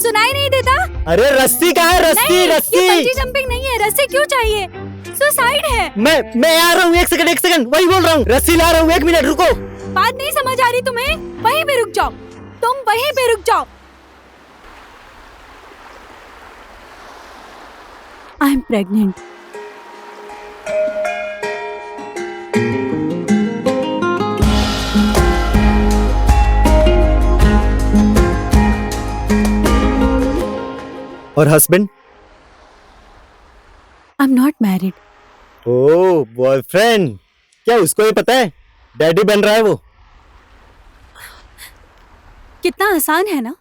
सुनाई नहीं देता? अरे रस्सी कहाँ है? रस्सी, नहीं, रस्सी। ये बंजी जंपिंग नहीं है। रस्सी क्यों चाहिए? सुसाइड है। मैं आ रहा हूँ, एक सेकंड, वही बोल रहा हूँ। रस्सी ला रहा हूँ, 1 मिनट रुको। बात नहीं समझ आ रही तुम्हें? वहीं पे रुक जाओ। तुम वहीं पे रुक जाओ। I am pregnant. और husband? I am not married. Oh boyfriend, क्या उसको ये पता है? डैडी बन रहा है वो। कितना आसान है ना?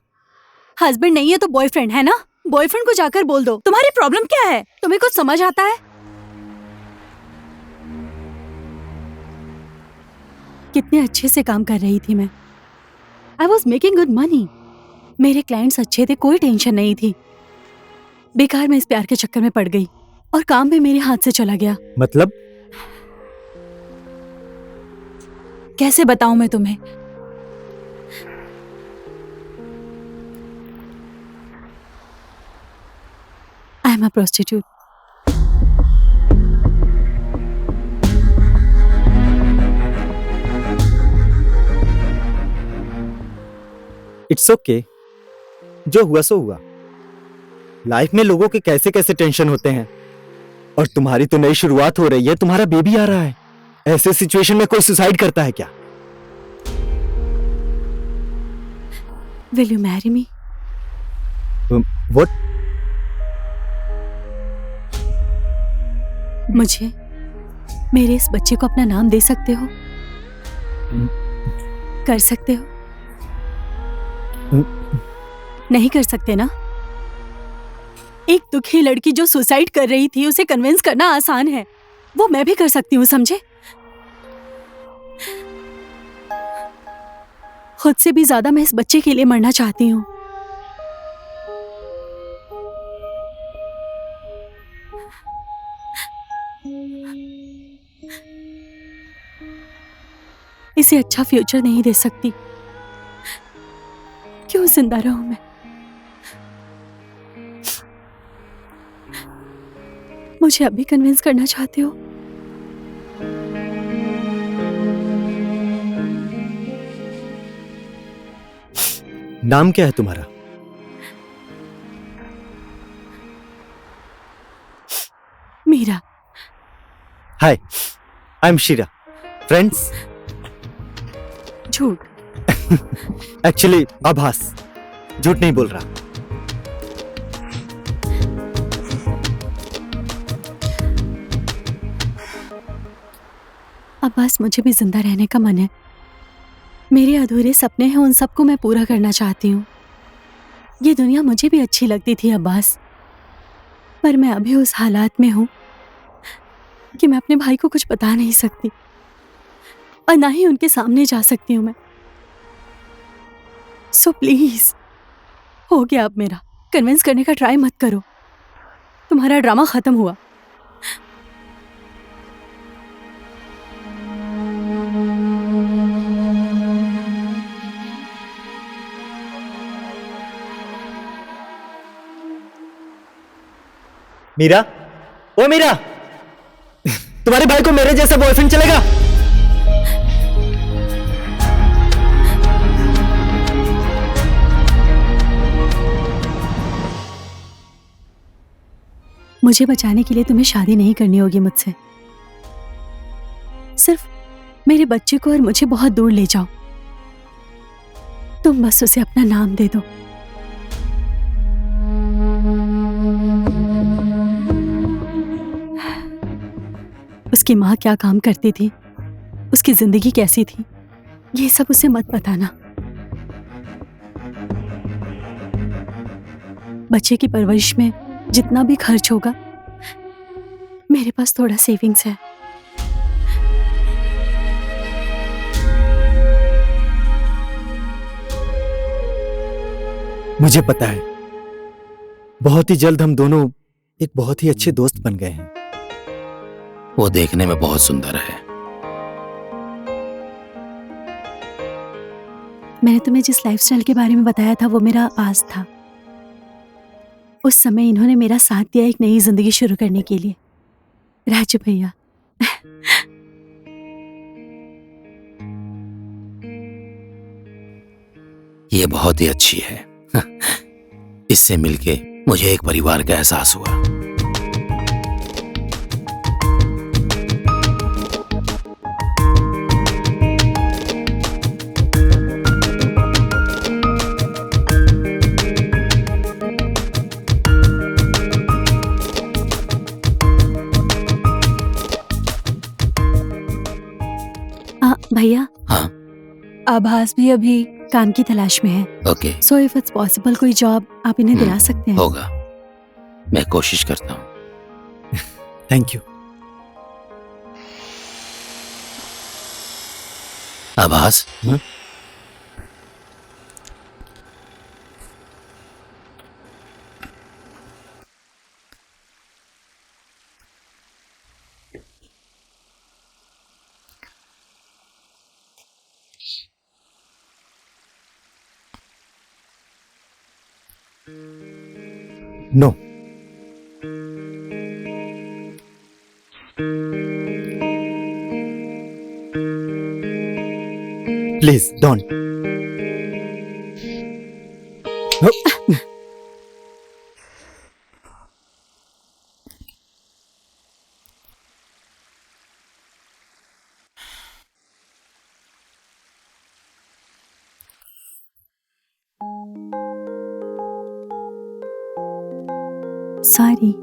हस्बैंड नहीं है तो बॉयफ्रेंड है ना? बॉयफ्रेंड को जाकर बोल दो। तुम्हारी प्रॉब्लम क्या है? तुम्हें कुछ समझ आता है? कितने अच्छे से काम कर रही थी मैं। I was making good money. मेरे क्लाइंट्स अच्छे थे, कोई टेंशन नहीं थी। बेकार मैं इस प्यार के चक्कर में पड़ गई और काम भी मेरे हाथ से चला गया। मतलब? कैसे बताऊं मैं तुम्हें? I am a prostitute. It's okay, जो हुआ सो हुआ। लाइफ में लोगों के कैसे कैसे टेंशन होते हैं, और तुम्हारी तो नई शुरुआत हो रही है, तुम्हारा बेबी आ रहा है। ऐसे सिचुएशन में कोई सुसाइड करता है क्या? Will you marry me? What? मुझे मेरे इस बच्चे को अपना नाम दे सकते हो? कर सकते हो? नहीं कर सकते ना? एक दुखी लड़की जो सुसाइड कर रही थी, उसे कन्विंस करना आसान है, वो मैं भी कर सकती हूँ, समझे? खुद से भी ज्यादा मैं इस बच्चे के लिए मरना चाहती हूँ। इसे अच्छा फ्यूचर नहीं दे सकती, क्यों जिंदा रहूं मैं? मुझे अभी कन्विंस करना चाहते हो? नाम क्या है तुम्हारा? मीरा। हाय, आई एम शीरा। फ्रेंड्स? झूठ। एक्चुअली आभास, झूठ नहीं बोल रहा। अब्बास, मुझे भी जिंदा रहने का मन है। मेरे अधूरे सपने हैं, उन सबको मैं पूरा करना चाहती हूँ। ये दुनिया मुझे भी अच्छी लगती थी अब्बास, पर मैं अभी उस हालात में हूँ कि मैं अपने भाई को कुछ बता नहीं सकती, और ना ही उनके सामने जा सकती हूँ मैं। सो प्लीज, हो गया अब मेरा। कन्विंस करने का ट्राई मत करो, तुम्हारा ड्रामा खत्म हुआ। मीरा, ओ मीरा, तुम्हारे भाई को मेरे जैसा बॉयफ्रेंड चलेगा? मुझे बचाने के लिए तुम्हें शादी नहीं करनी होगी मुझसे। सिर्फ मेरे बच्चे को और मुझे बहुत दूर ले जाओ। तुम बस उसे अपना नाम दे दो। उसकी माँ क्या काम करती थी, उसकी जिंदगी कैसी थी, ये सब उसे मत बताना। बच्चे की परवरिश में जितना भी खर्च होगा, मेरे पास थोड़ा सेविंग्स है। मुझे पता है, बहुत ही जल्द हम दोनों एक बहुत ही अच्छे दोस्त बन गए हैं। वो देखने में बहुत सुंदर है। मैंने तुम्हें जिस लाइफस्टाइल के बारे में बताया था, वो मेरा पास था। उस समय इन्होंने मेरा साथ दिया एक नई जिंदगी शुरू करने के लिए। राजू भैया। ये बहुत ही अच्छी है। इससे मिलके मुझे एक परिवार का एहसास हुआ। भैया। हाँ। आभास भी अभी काम की तलाश में है। Okay. So if it's possible, कोई जॉब आप इन्हें दिला सकते हैं? होगा, मैं कोशिश करता हूँ। Thank you. आभास, नो। Please don't. सॉरी।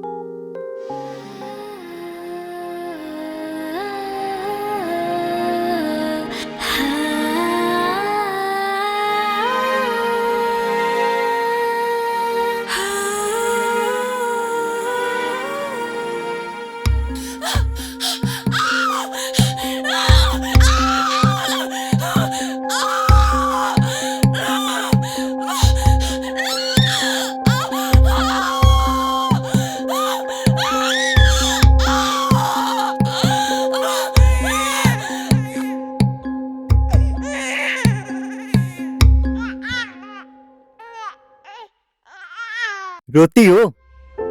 रोती हो?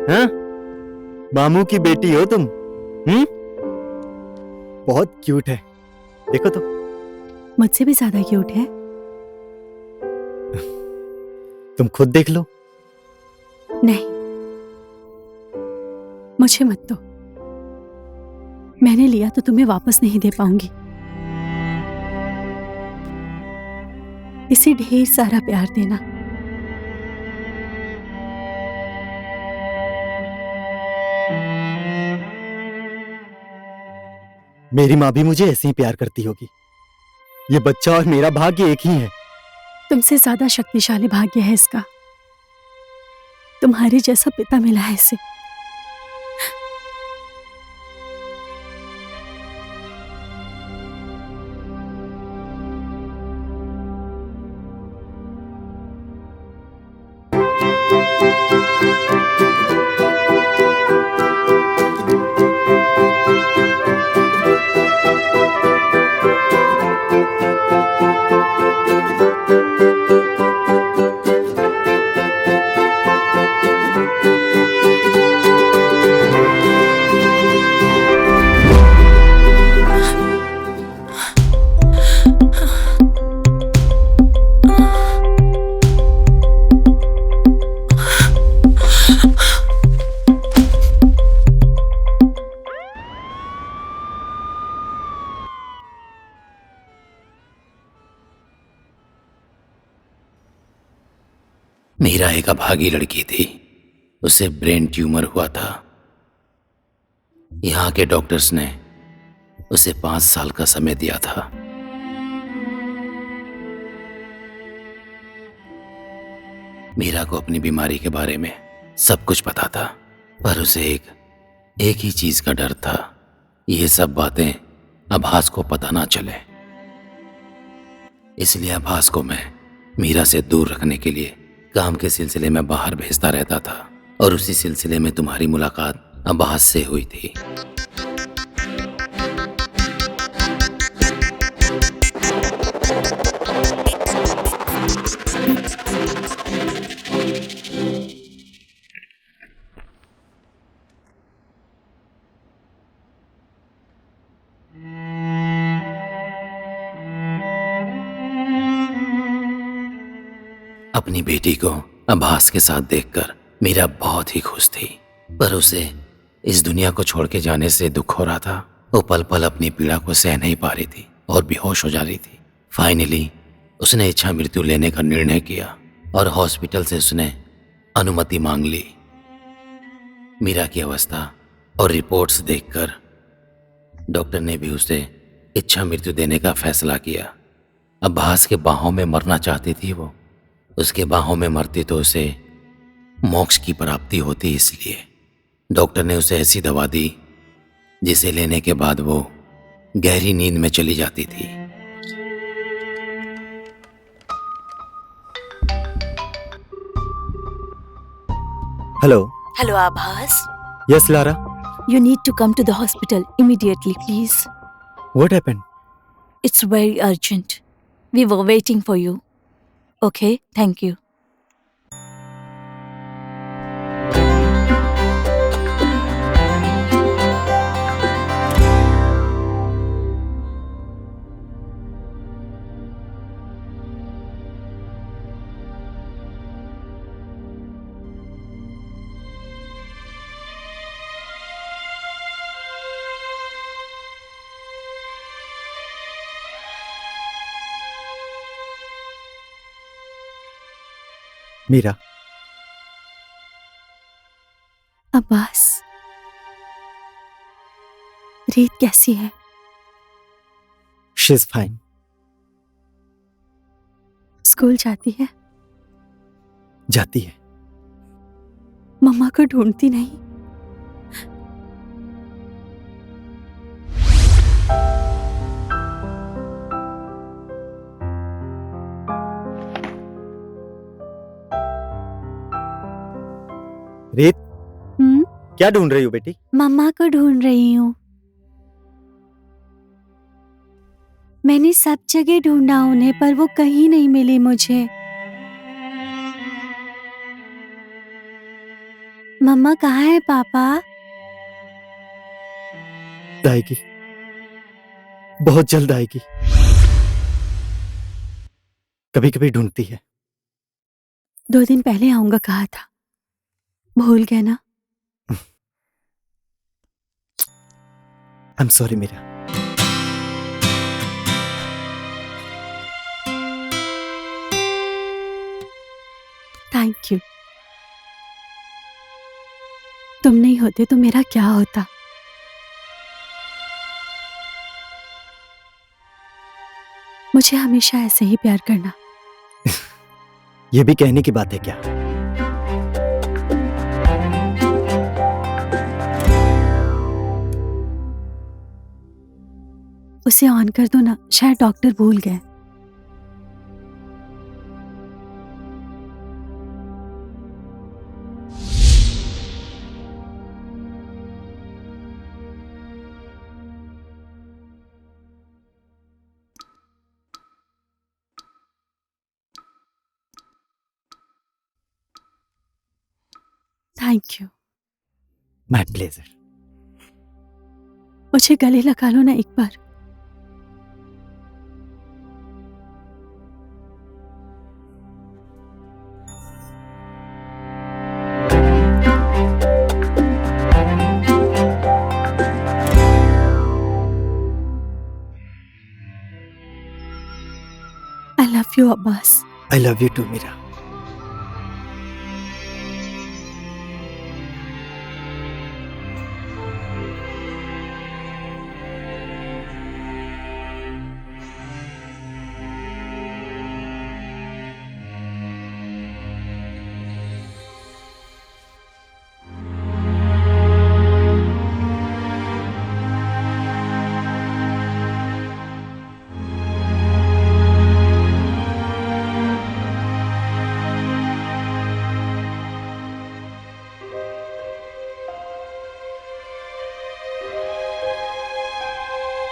हाँ? मामू की बेटी हो तुम? बहुत क्यूट है, देखो तो। मुझसे भी ज्यादा क्यूट है। तुम खुद देख लो। नहीं, मुझे मत दो। मैंने लिया तो तुम्हें वापस नहीं दे पाऊंगी। इसे ढेर सारा प्यार देना। मेरी माँ भी मुझे ऐसे ही प्यार करती होगी। ये बच्चा और मेरा भाग्य एक ही है। तुमसे ज्यादा शक्तिशाली भाग्य है इसका। तुम्हारे जैसा पिता मिला है इसे। मीरा एक अभागी लड़की थी। उसे ब्रेन ट्यूमर हुआ था। यहाँ के डॉक्टर्स ने उसे 5 साल का समय दिया था। मीरा को अपनी बीमारी के बारे में सब कुछ पता था, पर उसे एक ही चीज का डर था, ये सब बातें आभास को पता ना चले। इसलिए आभास को मैं मीरा से दूर रखने के लिए काम के सिलसिले में बाहर भेजता रहता था, और उसी सिलसिले में तुम्हारी मुलाकात आभास से हुई थी। अपनी बेटी को आभास के साथ देखकर मीरा बहुत ही खुश थी, पर उसे इस दुनिया को छोड़ के जाने से दुख हो रहा था। वो पल पल अपनी पीड़ा को सह नहीं पा रही थी और बेहोश हो जा रही थी। फाइनली उसने इच्छा मृत्यु लेने का निर्णय किया और हॉस्पिटल से उसने अनुमति मांग ली। मीरा की अवस्था और रिपोर्ट्स देखकर डॉक्टर ने भी उसे इच्छा मृत्यु देने का फैसला किया। आभास के बाहों में मरना चाहती थी वो। उसके बाहों में मरती तो उसे मोक्ष की प्राप्ति होती, इसलिए डॉक्टर ने उसे ऐसी दवा दी जिसे लेने के बाद वो गहरी नींद में चली जाती थी। हेलो। हेलो आभास। Yes Lara. You need to come to the hospital immediately, please. What happened? It's very urgent. We were waiting for you. Okay, thank you. Meera, Abbas, Reet कैसी है? She is fine. स्कूल जाती है? जाती है। मम्मा को ढूंढती नहीं? रीत, हम्म, क्या ढूंढ रही हो बेटी? मम्मा को ढूंढ रही हूँ। मैंने सब जगह ढूंढा उन्हें, पर वो कहीं नहीं मिली मुझे। मम्मा कहाँ है पापा? आएगी, बहुत जल्द आएगी। कभी कभी ढूंढती है। 2 दिन पहले आऊंगा कहा था, भूल गए ना? I am sorry Meera. Thank you. तुम नहीं होते तो मेरा क्या होता? मुझे हमेशा ऐसे ही प्यार करना। ये भी कहने की बात है क्या? उसे ऑन कर दो ना, शायद डॉक्टर भूल गए। Thank you. My pleasure. मुझे गले लगा लो ना एक बार। I love you Abbas. I love you too Meera.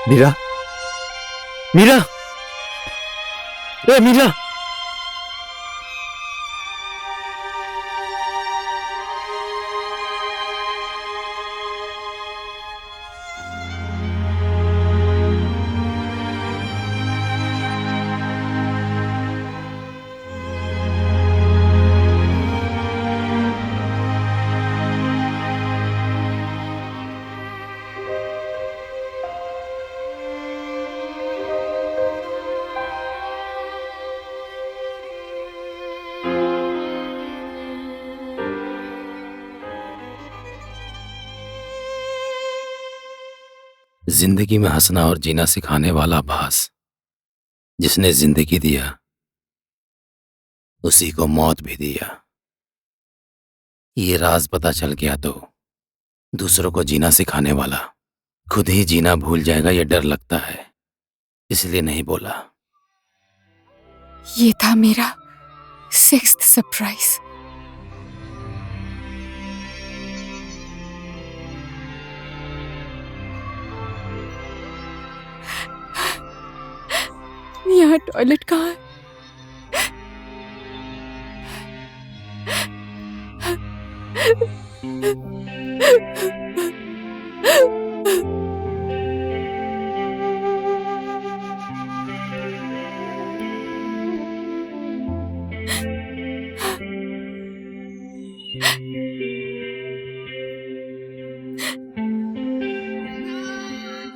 Meera, Meera, ए मीरा। जिंदगी में हंसना और जीना सिखाने वाला अब्बास, जिसने जिंदगी दिया उसी को मौत भी दिया। ये राज पता चल गया तो दूसरों को जीना सिखाने वाला खुद ही जीना भूल जाएगा, ये डर लगता है, इसलिए नहीं बोला। ये था मेरा 6th सरप्राइज। यहाँ टॉयलेट कहाँ है?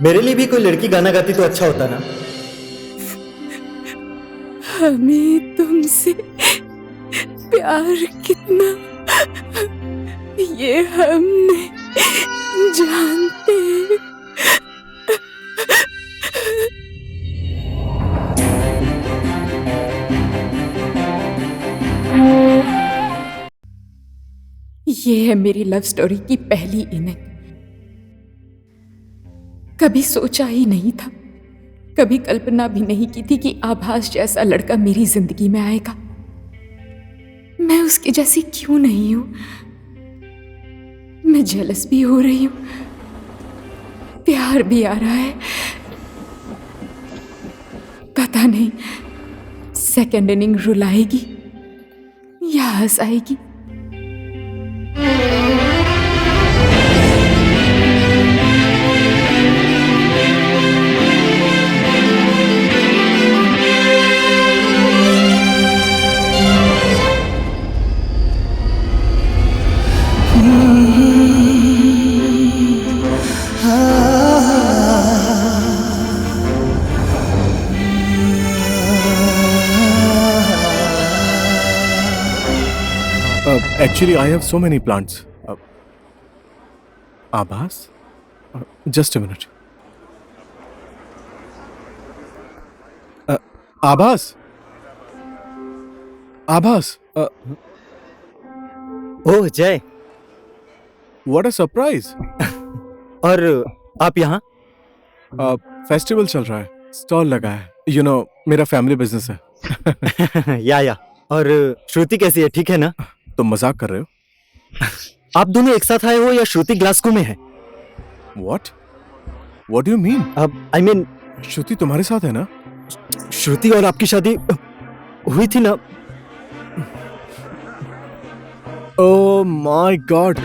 मेरे लिए भी कोई लड़की गाना गाती तो अच्छा होता ना। हमें तुमसे प्यार कितना ये हम नहीं जानते। ये है मेरी लव स्टोरी की पहली इनिंग। कभी सोचा ही नहीं था, कभी कल्पना भी नहीं की थी कि आभास जैसा लड़का मेरी जिंदगी में आएगा। मैं उसकी जैसी क्यों नहीं हूं? मैं जेलस भी हो रही हूं, प्यार भी आ रहा है। पता नहीं सेकेंड इनिंग रुलाएगी या हंसाएगी। Actually, I have so many plants. Abbas? Just a minute. Abbas? Abbas? ओह जय, What a surprise! और आप यहाँ? फेस्टिवल चल रहा है, स्टॉल लगा है। You know, मेरा फैमिली बिजनेस है। या और श्रुति कैसी है, ठीक है ना? तुम मजाक कर रहे हो? आप दोनों एक साथ आए हो या श्रुति ग्लासगो में है? What? What do you mean? I mean, श्रुति तुम्हारे साथ है ना? श्रुति और आपकी शादी हुई थी ना? Oh my God!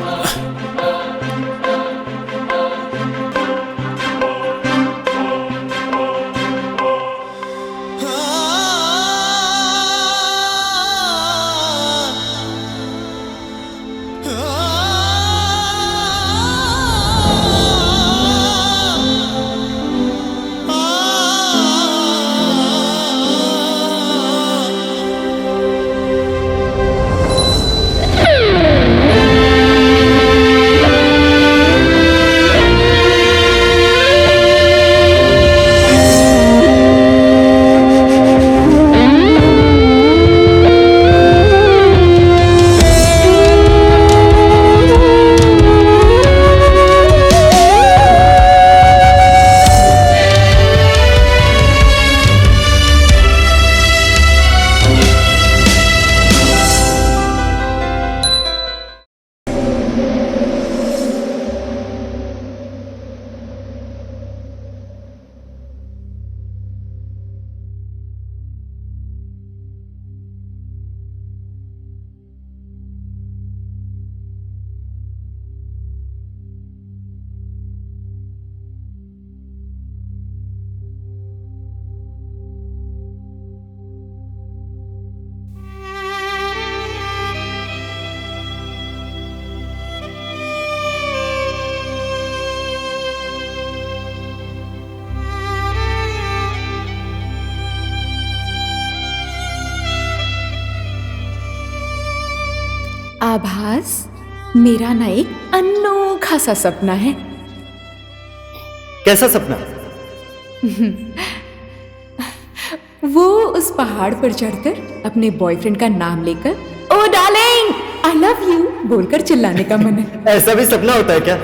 आभास, मेरा ना एक अनोखा सा सपना है। कैसा सपना? वो उस पहाड़ पर चढ़कर अपने बॉयफ्रेंड का नाम लेकर ओ डार्लिंग आई लव यू बोलकर चिल्लाने का मन है। ऐसा भी सपना होता है क्या?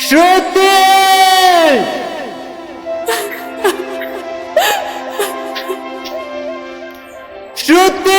श्रुति! श्रुति!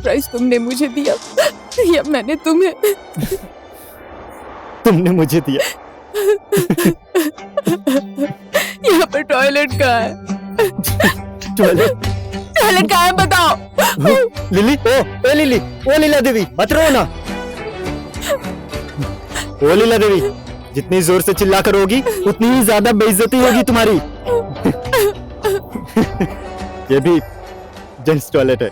सरप्राइज तुमने मुझे दिया या मैंने तुम्हें? तुमने मुझे दिया। यहाँ पर टॉयलेट कहाँ है? टॉयलेट टॉयलेट कहाँ है बताओ। लिली, ओ लिली, ओ लीला देवी, मत रो ना। ओ लीला देवी, जितनी जोर से चिल्ला कर रोगी उतनी ही ज्यादा बेइज्जती होगी तुम्हारी। ये भी जेंट्स टॉयलेट है।